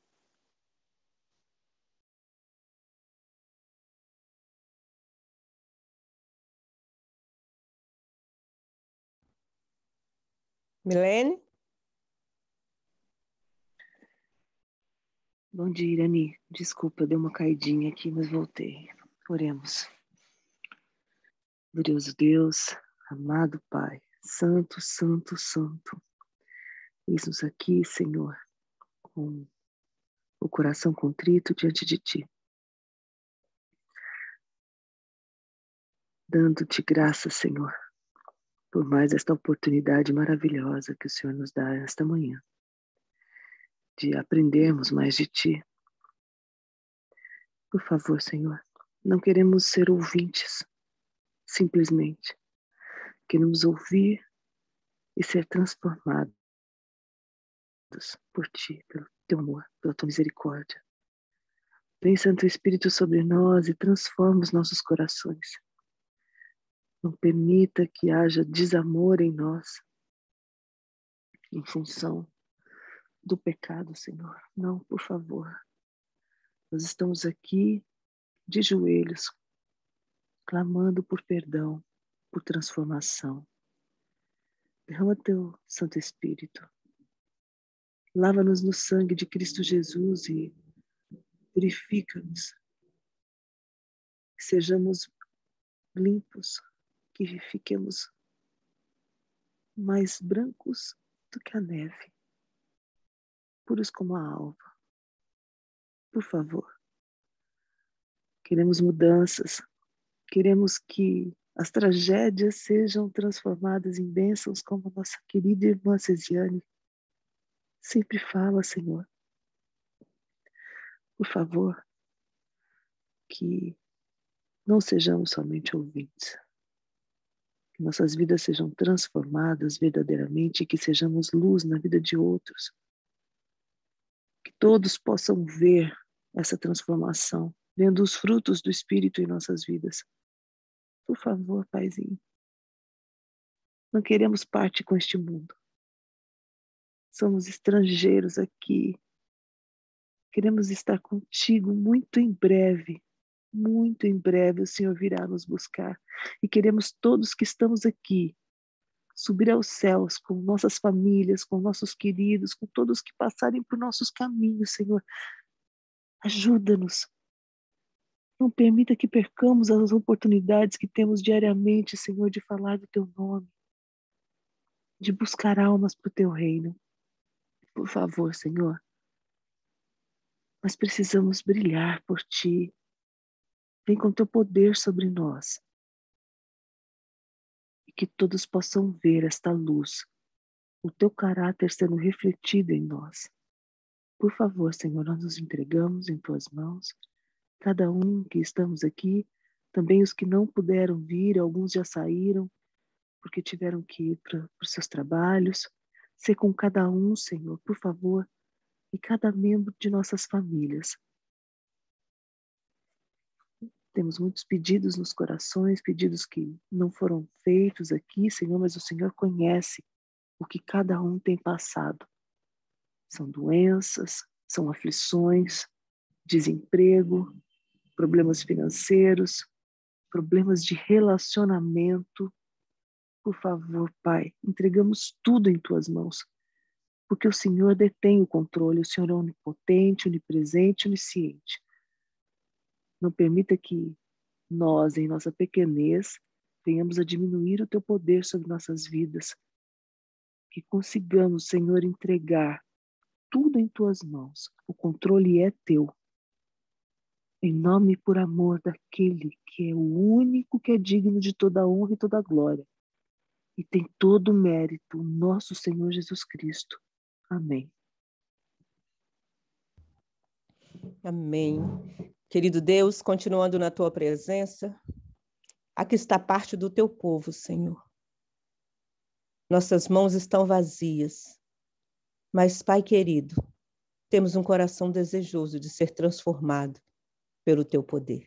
Milene? Bom dia, Irani. Desculpa, deu uma caidinha aqui, mas voltei. Oremos. Glorioso Deus, amado Pai, santo, santo, santo. Eis-nos aqui, Senhor, com o coração contrito diante de Ti. dando-te graças, Senhor, por mais esta oportunidade maravilhosa que o Senhor nos dá esta manhã, de aprendermos mais de Ti. Por favor, Senhor, não queremos ser ouvintes, simplesmente. Queremos ouvir e ser transformados por Ti, pelo Teu amor, pela Tua misericórdia. Vem, Santo Espírito, sobre nós e transforma os nossos corações. Não permita que haja desamor em nós, em função do pecado, Senhor. Não, por favor. Nós estamos aqui de joelhos, clamando por perdão, por transformação. Derrama Teu Santo Espírito. Lava-nos no sangue de Cristo Jesus e purifica-nos. Que sejamos limpos, que fiquemos mais brancos do que a neve, puros como a alva. Por favor, queremos mudanças, queremos que as tragédias sejam transformadas em bênçãos, como a nossa querida irmã Cesiane sempre fala, Senhor. Por favor, que não sejamos somente ouvintes, que nossas vidas sejam transformadas verdadeiramente e que sejamos luz na vida de outros. Que todos possam ver essa transformação, vendo os frutos do Espírito em nossas vidas. Por favor, Paizinho, não queremos parte com este mundo. Somos estrangeiros aqui. Queremos estar contigo muito em breve. Muito em breve o Senhor virá nos buscar. E queremos todos que estamos aqui subir aos céus com nossas famílias, com nossos queridos, com todos que passarem por nossos caminhos, Senhor. Ajuda-nos. Não permita que percamos as oportunidades que temos diariamente, Senhor, de falar do Teu nome, de buscar almas para o Teu reino. Por favor, Senhor, nós precisamos brilhar por Ti. Vem com Teu poder sobre nós. E que todos possam ver esta luz, o Teu caráter sendo refletido em nós. Por favor, Senhor, nós nos entregamos em Tuas mãos. Cada um que estamos aqui, também os que não puderam vir, alguns já saíram, porque tiveram que ir para os seus trabalhos. Ser com cada um, Senhor, por favor, e cada membro de nossas famílias. Temos muitos pedidos nos corações, pedidos que não foram feitos aqui, Senhor, mas o Senhor conhece o que cada um tem passado. São doenças, são aflições, desemprego, problemas financeiros, problemas de relacionamento. Por favor, Pai, entregamos tudo em Tuas mãos, porque o Senhor detém o controle, o Senhor é onipotente, onipresente, onisciente. Não permita que nós, em nossa pequenez, venhamos a diminuir o Teu poder sobre nossas vidas. Que consigamos, Senhor, entregar tudo em Tuas mãos. O controle é Teu. Em nome e por amor daquele que é o único que é digno de toda a honra e toda a glória. E tem todo o mérito, o nosso Senhor Jesus Cristo. Amém. Amém. Querido Deus, continuando na Tua presença, aqui está parte do Teu povo, Senhor. Nossas mãos estão vazias, mas, Pai querido, temos um coração desejoso de ser transformado pelo Teu poder.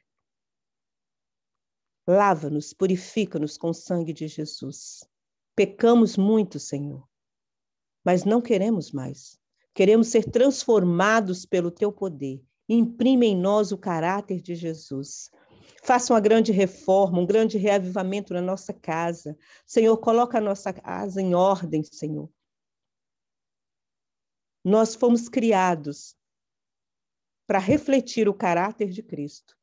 Lava-nos, purifica-nos com o sangue de Jesus. Pecamos muito, Senhor, mas não queremos mais. Queremos ser transformados pelo Teu poder. Imprime em nós o caráter de Jesus. Faça uma grande reforma, um grande reavivamento na nossa casa. Senhor, coloca a nossa casa em ordem, Senhor. Nós fomos criados para refletir o caráter de Cristo.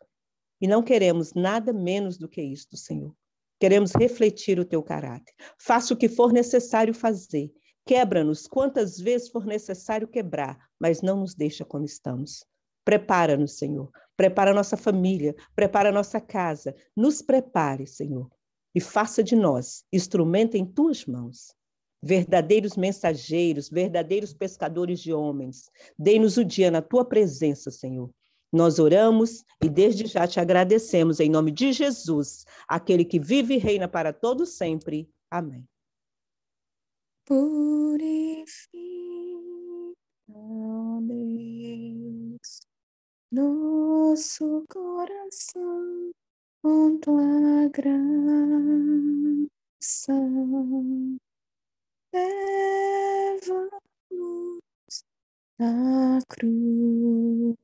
E não queremos nada menos do que isto, Senhor. Queremos refletir o Teu caráter. Faça o que for necessário fazer. Quebra-nos quantas vezes for necessário quebrar, mas não nos deixa como estamos. Prepara-nos, Senhor. Prepara a nossa família, prepara a nossa casa. Nos prepare, Senhor, e faça de nós instrumento em tuas mãos. Verdadeiros mensageiros, verdadeiros pescadores de homens. Dê-nos o dia na tua presença, Senhor. Nós oramos e desde já te agradecemos em nome de Jesus, aquele que vive e reina para todo sempre. Amém. Purifica, ó Deus, nosso coração com tua graça. Leva-nos à cruz,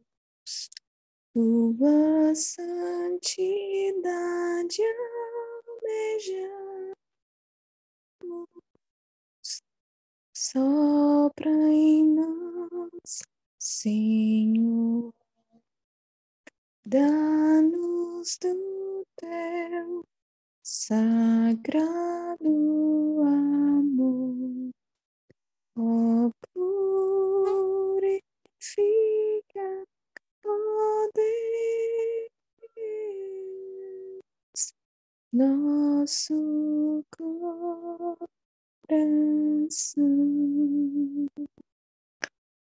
tua santidade almejamos. Sopra em nós, Senhor, dá-nos do teu sagrado amor. Ó, purifica, ó Deus, nosso coração.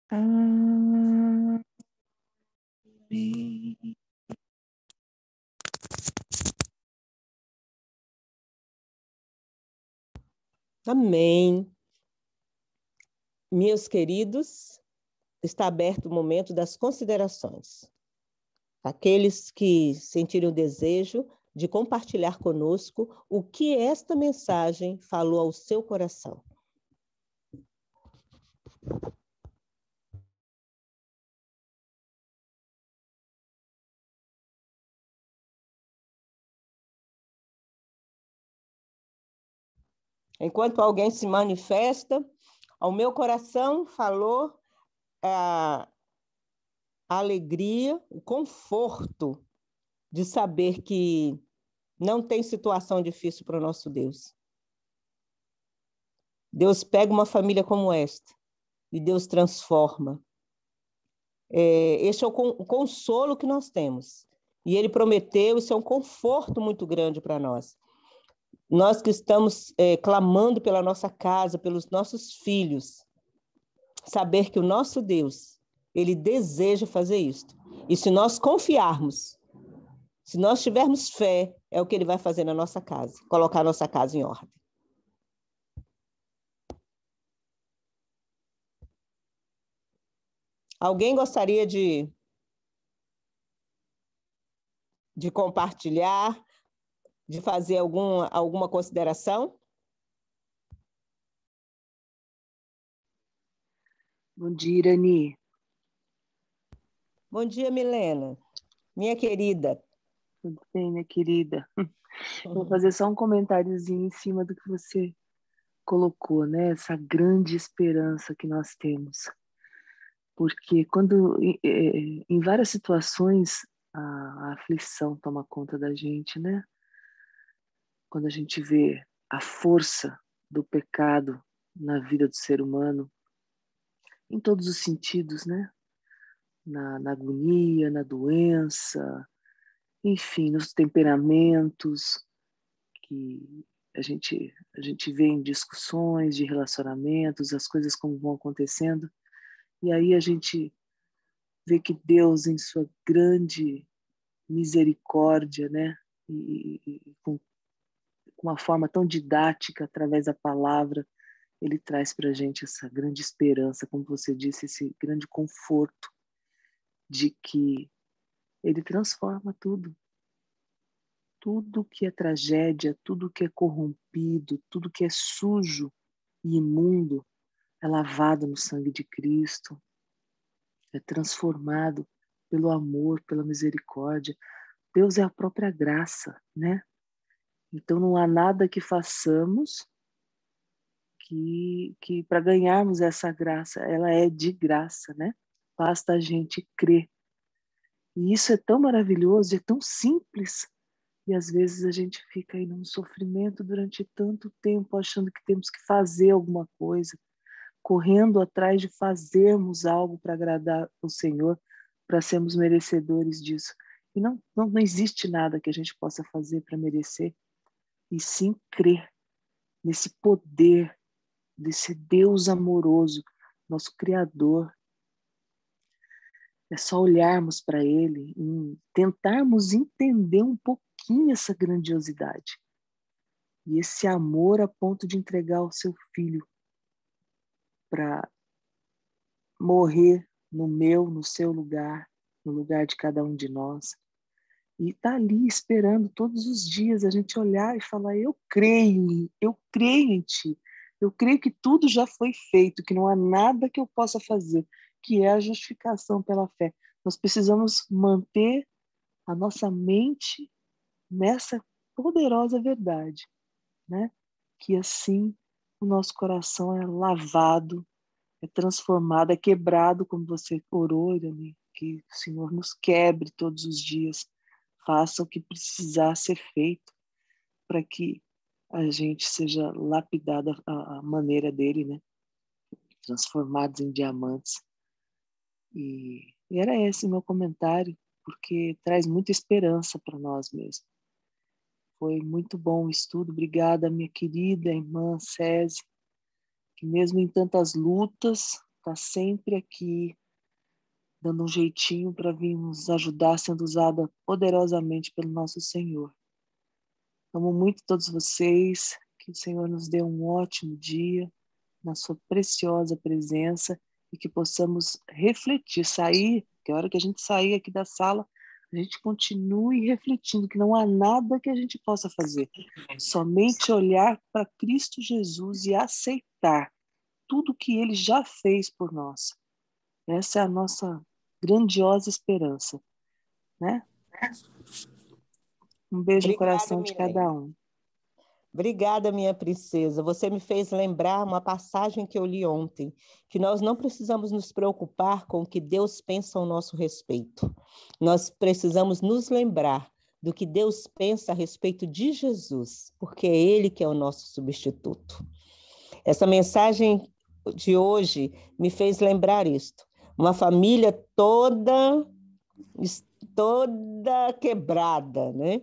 Amém. Amém. Meus queridos, está aberto o momento das considerações. Aqueles que sentirem o desejo de compartilhar conosco o que esta mensagem falou ao seu coração. Enquanto alguém se manifesta, ao meu coração falou a alegria, o conforto de saber que não tem situação difícil para o nosso Deus. Deus pega uma família como esta e Deus transforma. Este é o consolo que nós temos. E Ele prometeu, isso é um conforto muito grande para nós. Nós que estamos clamando pela nossa casa, pelos nossos filhos, saber que o nosso Deus, Ele deseja fazer isto. E se nós confiarmos, se nós tivermos fé, é o que Ele vai fazer na nossa casa, colocar a nossa casa em ordem. Alguém gostaria de compartilhar, de fazer alguma consideração? Bom dia, Irani. Bom dia, Milena. Minha querida. Tudo bem, minha querida? Vou fazer só um comentáriozinho em cima do que você colocou, né? Essa grande esperança que nós temos. Porque quando, em várias situações, a aflição toma conta da gente, né? Quando a gente vê a força do pecado na vida do ser humano, em todos os sentidos, né? Na agonia, na doença, enfim, nos temperamentos que a gente vê em discussões de relacionamentos, as coisas como vão acontecendo, e aí a gente vê que Deus, em sua grande misericórdia, né, e com uma forma tão didática, através da palavra, Ele traz para a gente essa grande esperança, como você disse, esse grande conforto de que Ele transforma tudo. Tudo que é tragédia, tudo que é corrompido, tudo que é sujo e imundo é lavado no sangue de Cristo, é transformado pelo amor, pela misericórdia. Deus é a própria graça, né? Então não há nada que façamos que para ganharmos essa graça, ela é de graça, né? Basta a gente crer. E isso é tão maravilhoso, é tão simples. E às vezes a gente fica aí num sofrimento durante tanto tempo, achando que temos que fazer alguma coisa, correndo atrás de fazermos algo para agradar o Senhor, para sermos merecedores disso. E não existe nada que a gente possa fazer para merecer, e sim crer nesse poder desse Deus amoroso, nosso Criador. É só olharmos para Ele e tentarmos entender um pouquinho essa grandiosidade. E esse amor a ponto de entregar o seu filho para morrer no seu lugar, no lugar de cada um de nós. E está ali esperando todos os dias a gente olhar e falar: eu creio em Ti. Eu creio que tudo já foi feito, que não há nada que eu possa fazer, que é a justificação pela fé. Nós precisamos manter a nossa mente nessa poderosa verdade, né? Que assim o nosso coração é lavado, é transformado, é quebrado, como você orou, Irani, que o Senhor nos quebre todos os dias, faça o que precisar ser feito para que a gente seja lapidada à maneira dele, né? Transformados em diamantes. E era esse o meu comentário, porque traz muita esperança para nós mesmos. Foi muito bom o estudo. Obrigada, minha querida irmã Cési, que mesmo em tantas lutas, está sempre aqui, dando um jeitinho para vir nos ajudar, sendo usada poderosamente pelo nosso Senhor. Amo muito todos vocês, que o Senhor nos dê um ótimo dia, na sua preciosa presença, e que possamos refletir, sair, que a hora que a gente sair aqui da sala, a gente continue refletindo que não há nada que a gente possa fazer, somente olhar para Cristo Jesus e aceitar tudo que Ele já fez por nós. Essa é a nossa grandiosa esperança, né? Um beijo no Obrigada, coração de cada Milene. um. Obrigada, minha princesa. Você me fez lembrar uma passagem que eu li ontem, que nós não precisamos nos preocupar com o que Deus pensa ao nosso respeito. Nós precisamos nos lembrar do que Deus pensa a respeito de Jesus, porque é Ele que é o nosso substituto. Essa mensagem de hoje me fez lembrar isto. Uma família toda quebrada, né?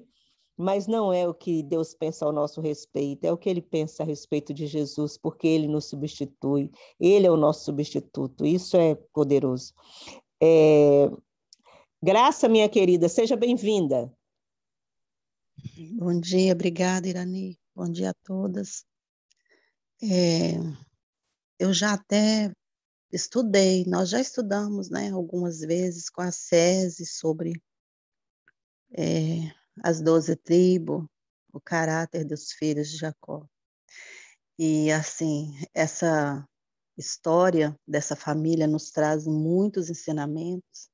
Mas não é o que Deus pensa ao nosso respeito, é o que Ele pensa a respeito de Jesus, porque Ele nos substitui, Ele é o nosso substituto, isso é poderoso. Graça, minha querida, seja bem-vinda. Bom dia, obrigada, Irani. Bom dia a todas. Eu já até estudei, nós já estudamos, né, algumas vezes com a SESI sobre as 12 tribos, o caráter dos filhos de Jacó. E, assim, essa história dessa família nos traz muitos ensinamentos.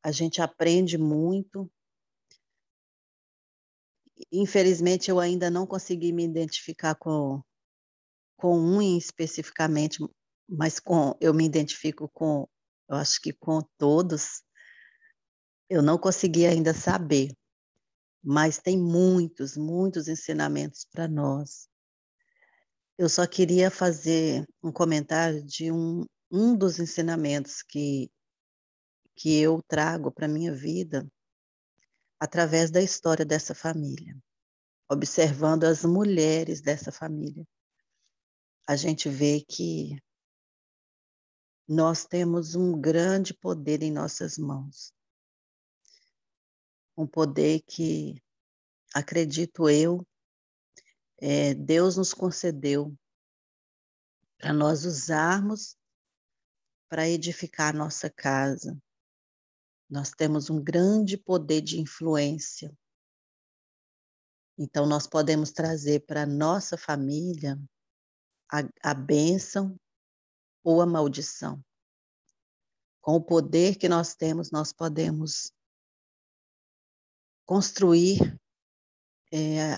A gente aprende muito. Infelizmente, eu ainda não consegui me identificar com um especificamente, mas eu me identifico com, eu acho que com todos. Eu não consegui ainda saber, mas tem muitos, muitos ensinamentos para nós. Eu só queria fazer um comentário de um dos ensinamentos que eu trago para a minha vida através da história dessa família, observando as mulheres dessa família. A gente vê que nós temos um grande poder em nossas mãos. Um poder que, acredito eu, Deus nos concedeu para nós usarmos para edificar a nossa casa. Nós temos um grande poder de influência. Então, nós podemos trazer para a nossa família a bênção ou a maldição. Com o poder que nós temos, nós podemos construir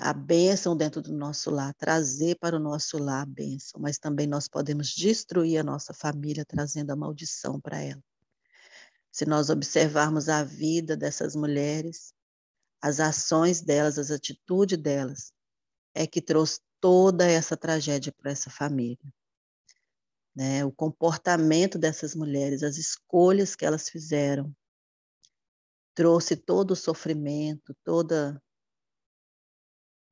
a bênção dentro do nosso lar, trazer para o nosso lar a bênção, mas também nós podemos destruir a nossa família, trazendo a maldição para ela. Se nós observarmos a vida dessas mulheres, as ações delas, as atitudes delas, é que trouxe toda essa tragédia para essa família. né? O comportamento dessas mulheres, as escolhas que elas fizeram, trouxe todo o sofrimento, toda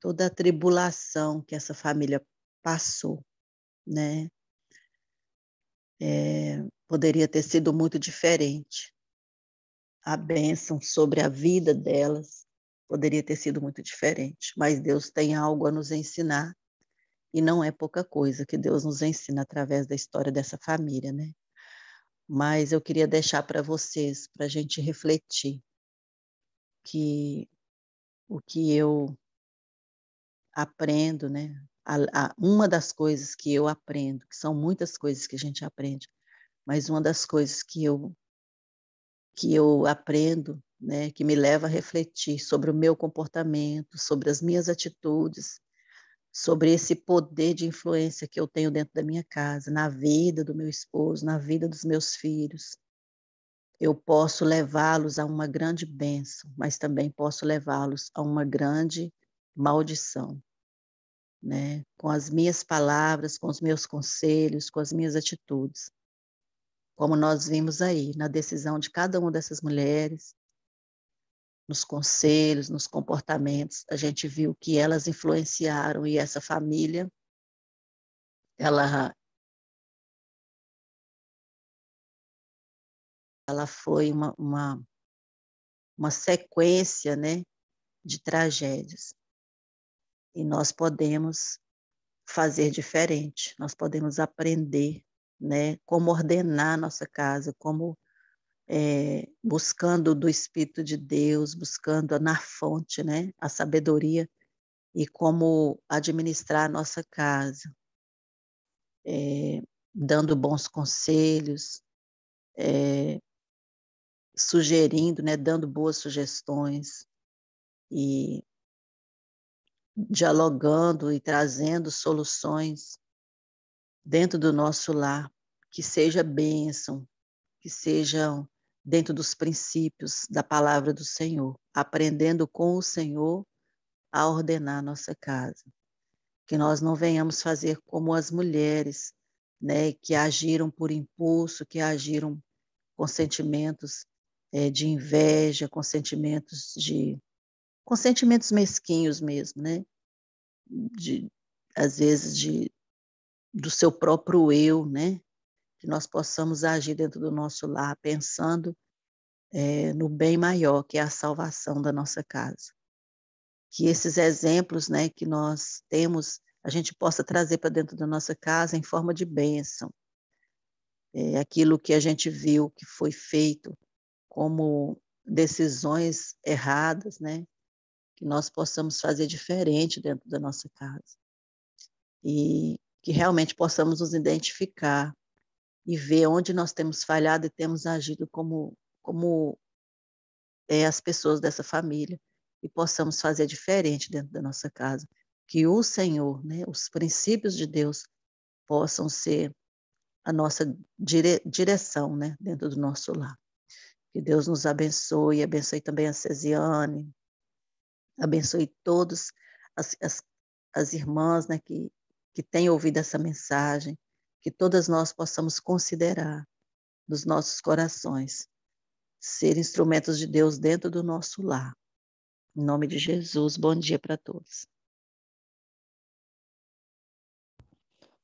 a tribulação que essa família passou, né? Poderia ter sido muito diferente. A bênção sobre a vida delas poderia ter sido muito diferente, mas Deus tem algo a nos ensinar, e não é pouca coisa que Deus nos ensina através da história dessa família, né? Mas eu queria deixar para vocês, para a gente refletir, que o que eu aprendo, né? Uma das coisas que eu aprendo, que são muitas coisas que a gente aprende, mas uma das coisas que eu aprendo, né, que me leva a refletir sobre o meu comportamento, sobre as minhas atitudes, sobre esse poder de influência que eu tenho dentro da minha casa, na vida do meu esposo, na vida dos meus filhos. Eu posso levá-los a uma grande bênção, mas também posso levá-los a uma grande maldição, né? Com as minhas palavras, com os meus conselhos, com as minhas atitudes. Como nós vimos aí, na decisão de cada uma dessas mulheres, nos conselhos, nos comportamentos, a gente viu que elas influenciaram, e essa família, ela foi uma sequência, né, de tragédias. E nós podemos fazer diferente, nós podemos aprender, né, como ordenar a nossa casa, como buscando do Espírito de Deus, buscando na fonte, né, a sabedoria, e como administrar a nossa casa, dando bons conselhos, sugerindo, né, dando boas sugestões e dialogando e trazendo soluções dentro do nosso lar, que seja bênção, que sejam dentro dos princípios da palavra do Senhor, aprendendo com o Senhor a ordenar a nossa casa. Que nós não venhamos fazer como as mulheres, né, que agiram por impulso, que agiram com sentimentos de inveja, com sentimentos mesquinhos mesmo, né? Às vezes do seu próprio eu, né? Que nós possamos agir dentro do nosso lar, pensando no bem maior, que é a salvação da nossa casa. Que esses exemplos, né, que nós temos, a gente possa trazer para dentro da nossa casa em forma de bênção. Aquilo que a gente viu que foi feito como decisões erradas, né, que nós possamos fazer diferente dentro da nossa casa. E que realmente possamos nos identificar e ver onde nós temos falhado e temos agido como as pessoas dessa família, e possamos fazer diferente dentro da nossa casa. Que o Senhor, né, os princípios de Deus possam ser a nossa direção, né, dentro do nosso lar. Que Deus nos abençoe também a Cesiane, abençoe todos as irmãs, né, que têm ouvido essa mensagem, que todas nós possamos considerar nos nossos corações, ser instrumentos de Deus dentro do nosso lar. Em nome de Jesus, bom dia para todos.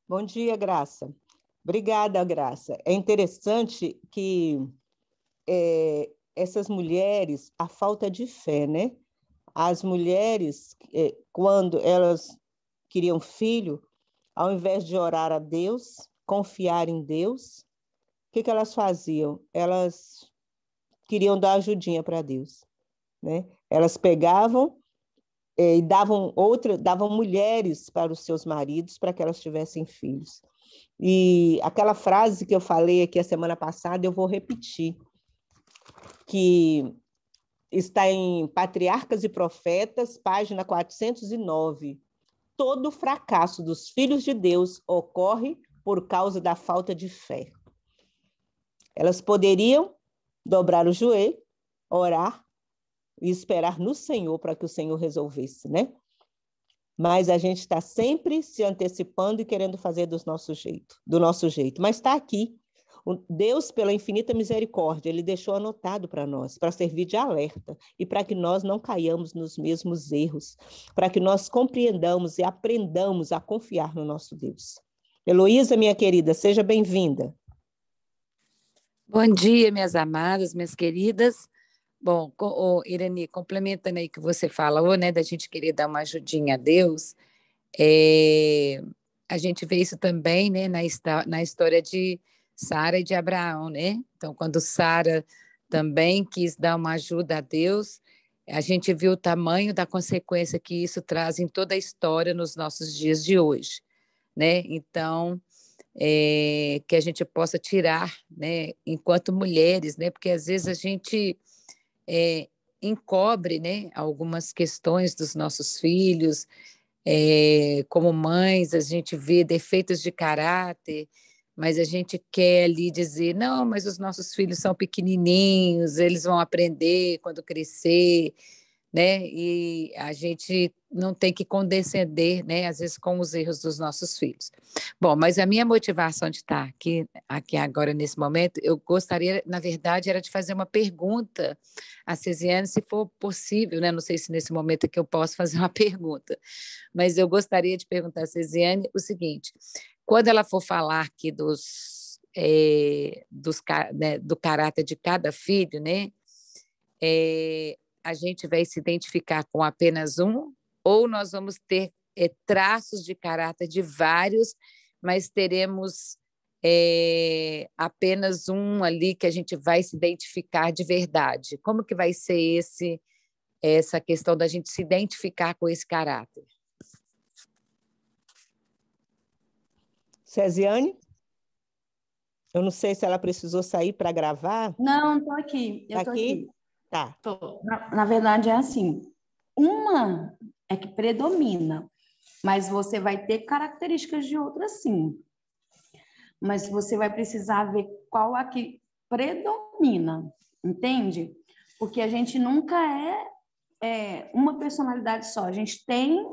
Bom dia, Graça. Obrigada, Graça. É interessante que essas mulheres, a falta de fé, né? As mulheres, quando elas queriam filho, ao invés de orar a Deus, confiar em Deus, o que elas faziam? Elas queriam dar ajudinha para Deus, né? Elas pegavam e davam mulheres para os seus maridos para que elas tivessem filhos. E aquela frase que eu falei aqui a semana passada, eu vou repetir, que está em Patriarcas e Profetas, página 409. Todo fracasso dos filhos de Deus ocorre por causa da falta de fé. Elas poderiam dobrar o joelho, orar e esperar no Senhor para que o Senhor resolvesse, né? mas a gente está sempre se antecipando e querendo fazer do nosso jeito. Mas está aqui. Deus, pela infinita misericórdia, ele deixou anotado para nós, para servir de alerta e para que nós não caiamos nos mesmos erros, para que nós compreendamos e aprendamos a confiar no nosso Deus. Heloísa, minha querida, seja bem-vinda. Bom dia, minhas amadas, minhas queridas. Bom, Irani, complementando aí que você falou, né, da gente querer dar uma ajudinha a Deus, a gente vê isso também, né, na história de Sara e de Abraão, né? Então, quando Sara também quis dar uma ajuda a Deus, a gente viu o tamanho da consequência que isso traz em toda a história nos nossos dias de hoje, né? Então, que a gente possa tirar, né, enquanto mulheres, né? Porque às vezes a gente encobre, né, algumas questões dos nossos filhos, como mães, a gente vê defeitos de caráter, mas a gente quer ali dizer, não, mas os nossos filhos são pequenininhos, eles vão aprender quando crescer, né? E a gente não tem que condescender, né, às vezes com os erros dos nossos filhos. Bom, mas a minha motivação de estar aqui agora nesse momento, eu gostaria, na verdade, era de fazer uma pergunta a Cesiane, se for possível, né? Não sei se nesse momento é que eu posso fazer uma pergunta, mas eu gostaria de perguntar a Cesiane o seguinte: quando ela for falar aqui né, do caráter de cada filho, né? A gente vai se identificar com apenas um, ou nós vamos ter traços de caráter de vários, mas teremos apenas um ali que a gente vai se identificar de verdade? Como que vai ser essa questão da gente se identificar com esse caráter? Cesiane? Eu não sei se ela precisou sair para gravar. Não, estou aqui. Eu estou aqui. Tá. Na verdade, é assim. Uma é que predomina, mas você vai ter características de outras, sim. Mas você vai precisar ver qual a que predomina, entende? Porque a gente nunca é uma personalidade só. A gente tem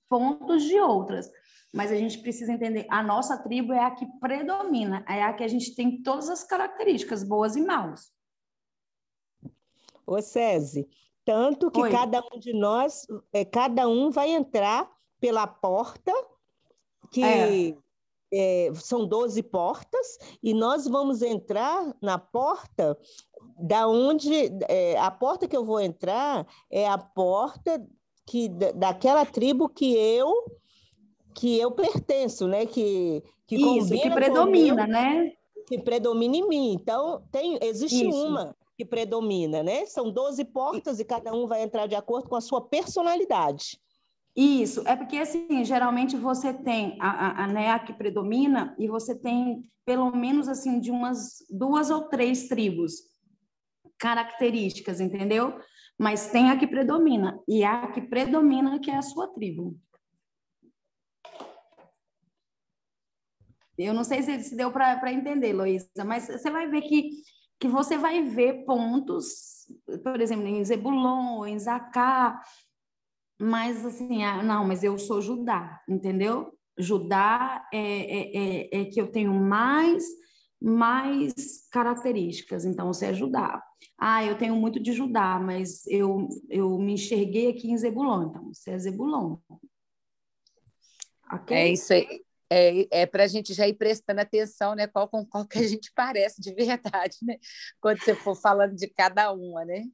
pontos de outras, mas a gente precisa entender, a nossa tribo é a que predomina, é a que a gente tem todas as características, boas e maus. Ô, Cési, tanto que Oi. cada um de nós, cada um vai entrar pela porta, que são 12 portas, e nós vamos entrar na porta da onde... a porta que eu vou entrar é a porta daquela tribo que eu pertenço, né? Que isso, que predomina, né? Que predomina em mim. Então, existe Isso. uma que predomina, né? São 12 portas e cada um vai entrar de acordo com a sua personalidade. Isso, é porque, assim, geralmente você tem a que predomina e você tem, pelo menos, assim, de umas 2 ou 3 tribos características, entendeu? Mas tem a que predomina, e a que predomina que é a sua tribo. Eu não sei se deu para entender, Heloísa, mas você vai ver que você vai ver pontos, por exemplo, em Zebulon, em Zacá, mas assim, não, mas eu sou Judá, entendeu? Judá é que eu tenho mais características, então você é Judá. Eu tenho muito de Judá, mas eu me enxerguei aqui em Zebulon, então você é Zebulon. Okay? É isso aí. Para a gente já ir prestando atenção, né? Com qual que a gente parece de verdade, né? Quando você for falando de cada uma, né?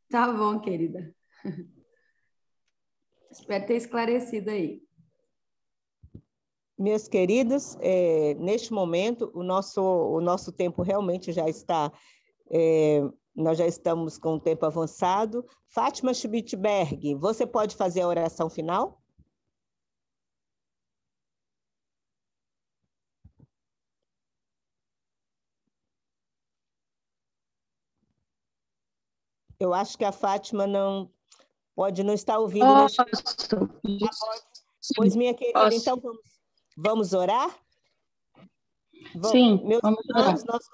Tá bom, querida. Espero ter esclarecido aí. Meus queridos, neste momento, o nosso tempo realmente já está... nós já estamos com o tempo avançado. Fátima Schmittberg, você pode fazer a oração final? Eu acho que a Fátima pode não estar ouvindo. Pois, minha querida, posso. Então vamos orar? Sim, meus irmãos, nós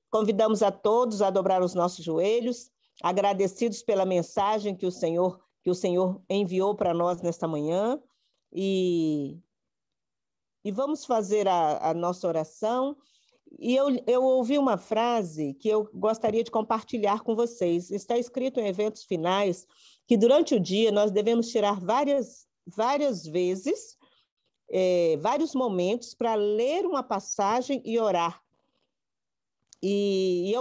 convidamos a todos a dobrar os nossos joelhos agradecidos pela mensagem que o Senhor enviou para nós nesta manhã, e vamos fazer a nossa oração. E eu ouvi uma frase que eu gostaria de compartilhar com vocês. Está escrito em Eventos Finais que durante o dia nós devemos tirar várias vezes, vários momentos para ler uma passagem e orar. E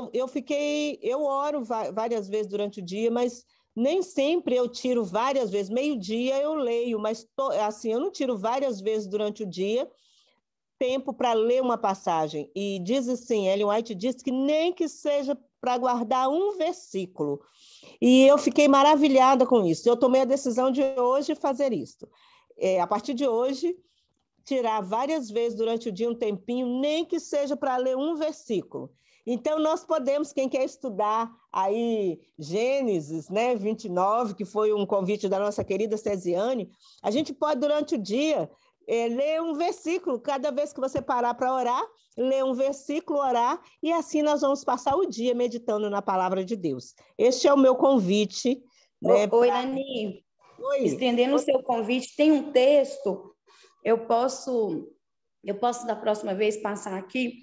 eu oro várias vezes durante o dia, mas nem sempre eu tiro várias vezes. Meio-dia eu leio, mas assim, eu não tiro várias vezes durante o dia tempo para ler uma passagem. E diz assim, Ellen White diz que nem que seja para guardar um versículo. E eu fiquei maravilhada com isso. Eu tomei a decisão de hoje fazer isso. A partir de hoje, tirar várias vezes durante o dia um tempinho, nem que seja para ler um versículo. Então, nós podemos, quem quer estudar aí Gênesis, 29, que foi um convite da nossa querida Cesiane, a gente pode, durante o dia, ler um versículo. Cada vez que você parar para orar, ler um versículo, orar, e assim nós vamos passar o dia meditando na palavra de Deus. Este é o meu convite. Oi, Nani. Estendendo o seu convite, tem um texto, eu posso da próxima vez passar aqui,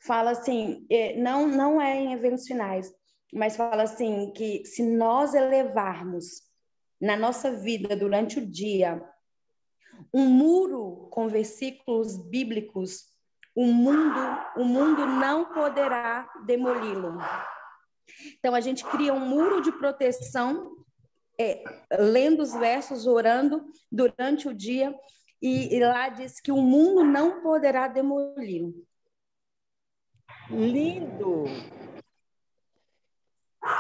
fala assim, não é em Eventos Finais, mas fala assim, que se nós elevarmos na nossa vida durante o dia um muro com versículos bíblicos, o mundo não poderá demoli-lo. Então, a gente cria um muro de proteção, lendo os versos, orando durante o dia, e lá diz que o mundo não poderá demoli-lo. Lindo!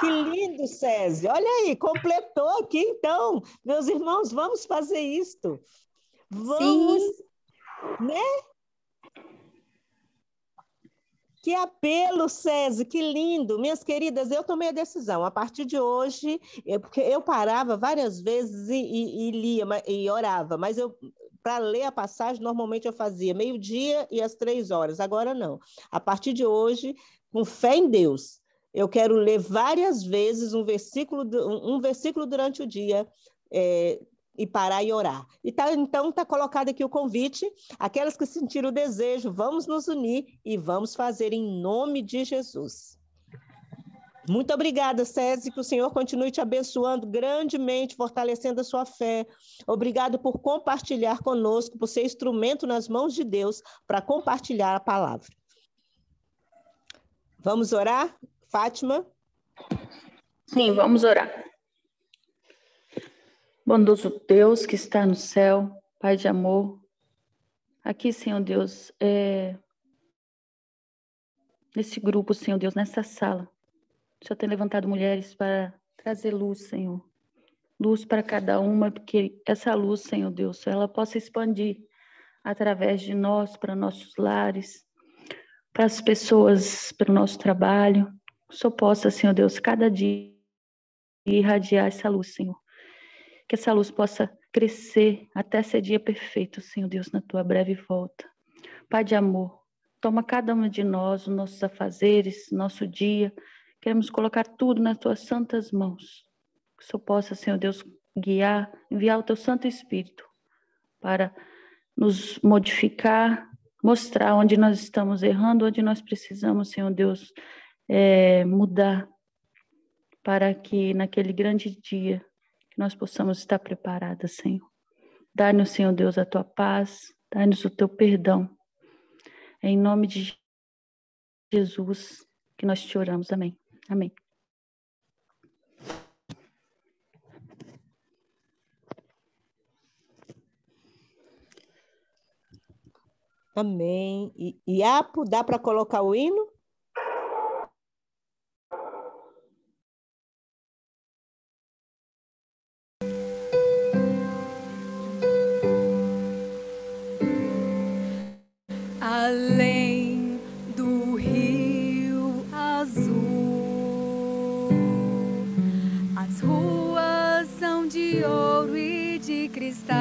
Que lindo, César! Olha aí, completou aqui, então. Meus irmãos, vamos fazer isto. Vamos, sim, Que apelo, César, que lindo. Minhas queridas, eu tomei a decisão. A partir de hoje, porque eu parava várias vezes e lia e orava, mas para ler a passagem, normalmente eu fazia meio-dia e às 3 horas. Agora não. A partir de hoje, com fé em Deus, eu quero ler várias vezes um versículo durante o dia, e parar e orar. Então, está colocado aqui o convite. Aquelas que sentiram o desejo, vamos nos unir e vamos fazer em nome de Jesus. Muito obrigada, César, que o Senhor continue te abençoando grandemente, fortalecendo a sua fé. Obrigado por compartilhar conosco, por ser instrumento nas mãos de Deus para compartilhar a palavra. Vamos orar? Fátima? Sim, vamos orar. Bondoso Deus que está no céu, Pai de amor, aqui, Senhor Deus, nesse grupo, Senhor Deus, nessa sala, o Senhor tem levantado mulheres para trazer luz, Senhor. Luz para cada uma, porque essa luz, Senhor Deus, ela possa expandir através de nós, para nossos lares, para as pessoas, para o nosso trabalho. O Senhor possa, Senhor Deus, cada dia irradiar essa luz, Senhor. Que essa luz possa crescer até ser dia perfeito, Senhor Deus, na tua breve volta. Pai de amor, toma cada uma de nós, os nossos afazeres, nosso dia. Queremos colocar tudo nas tuas santas mãos. Que o Senhor possa, Senhor Deus, guiar, enviar o teu Santo Espírito para nos modificar, mostrar onde nós estamos errando, onde nós precisamos, Senhor Deus, mudar, para que naquele grande dia nós possamos estar preparadas, Senhor. Dá-nos, Senhor Deus, a tua paz, dá-nos o teu perdão. É em nome de Jesus que nós te oramos. Amém. Amém. Amém. E Apo, dá para colocar o hino? Além do rio azul, as ruas são de ouro e de cristais.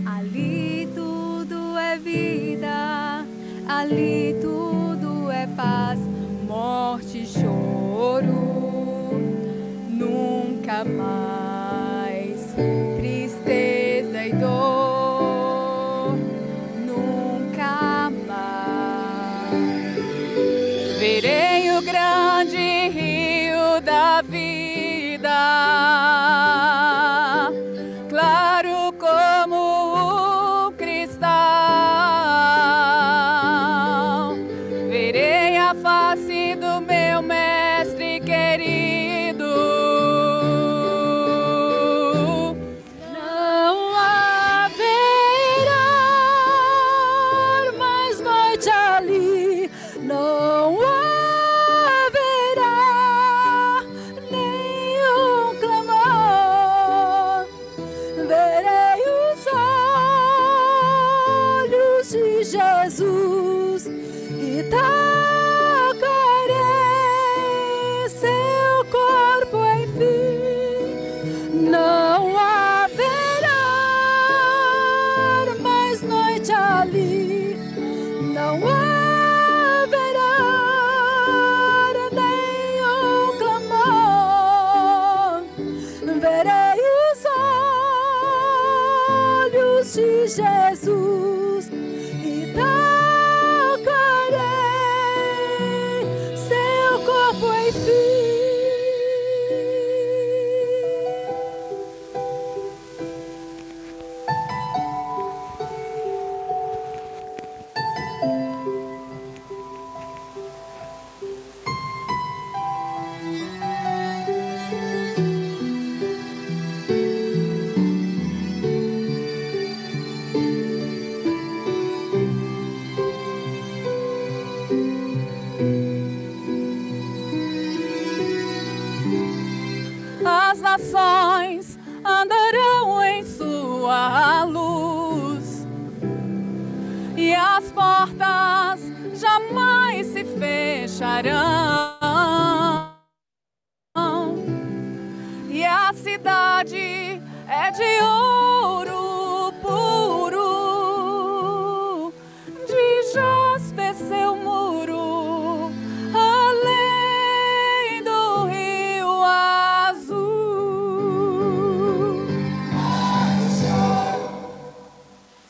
Ali tudo é vida, ali tudo é paz, morte, choro. tristeza e dor nunca mais. Verei o grande rio da vida, claro como o cristal. Verei a face do meu mestre querido. Não haverá mais noite ali, não haverá nenhum clamor. Verei os olhos de Jesus e tocarei seu corpo, enfim. Não haverá mais noite ali, não haverá nenhum clamor. Verei os olhos de Jesus e tocarei seu corpo, enfim. As nações andarão em sua luz e as portas jamais se fecharão, e a cidade é de ouro puro, de jaspe seu muro, além do rio azul.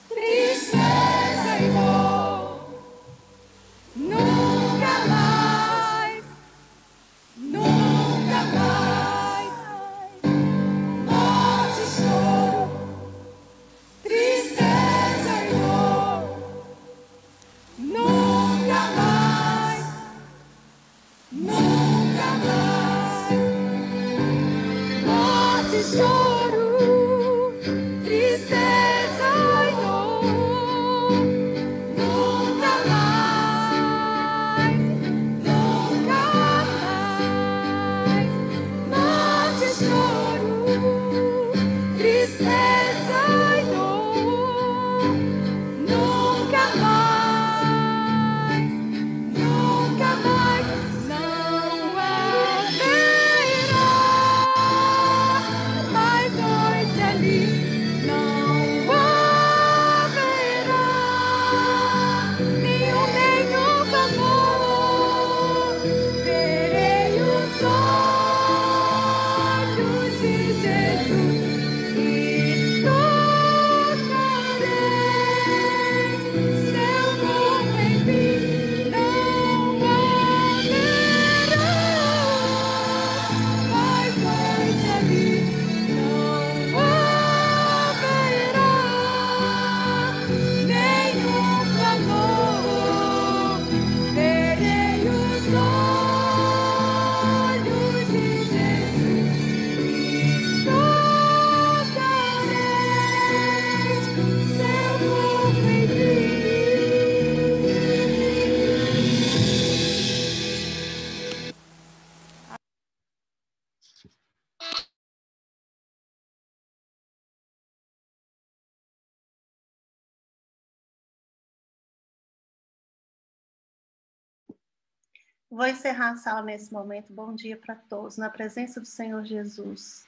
Tristeza e dor nunca mais, nunca mais. Morte e choro, tristeza e dor nunca mais, nunca mais. Morte e choro, tristeza e dor nunca mais, nunca mais. Morte e choro, tristeza e dor nunca mais, nunca mais. Não haverá mais noite ali, não haverá nenhum clamor. Verei os olhos de Jesus e tocarei seu corpo, enfim. Não haverá mais noite ali, não haverá nenhum clamor. Verei os olhos de Jesus e tocarei seu corpo, enfim. Vou encerrar a sala nesse momento. Bom dia para todos. Na presença do Senhor Jesus.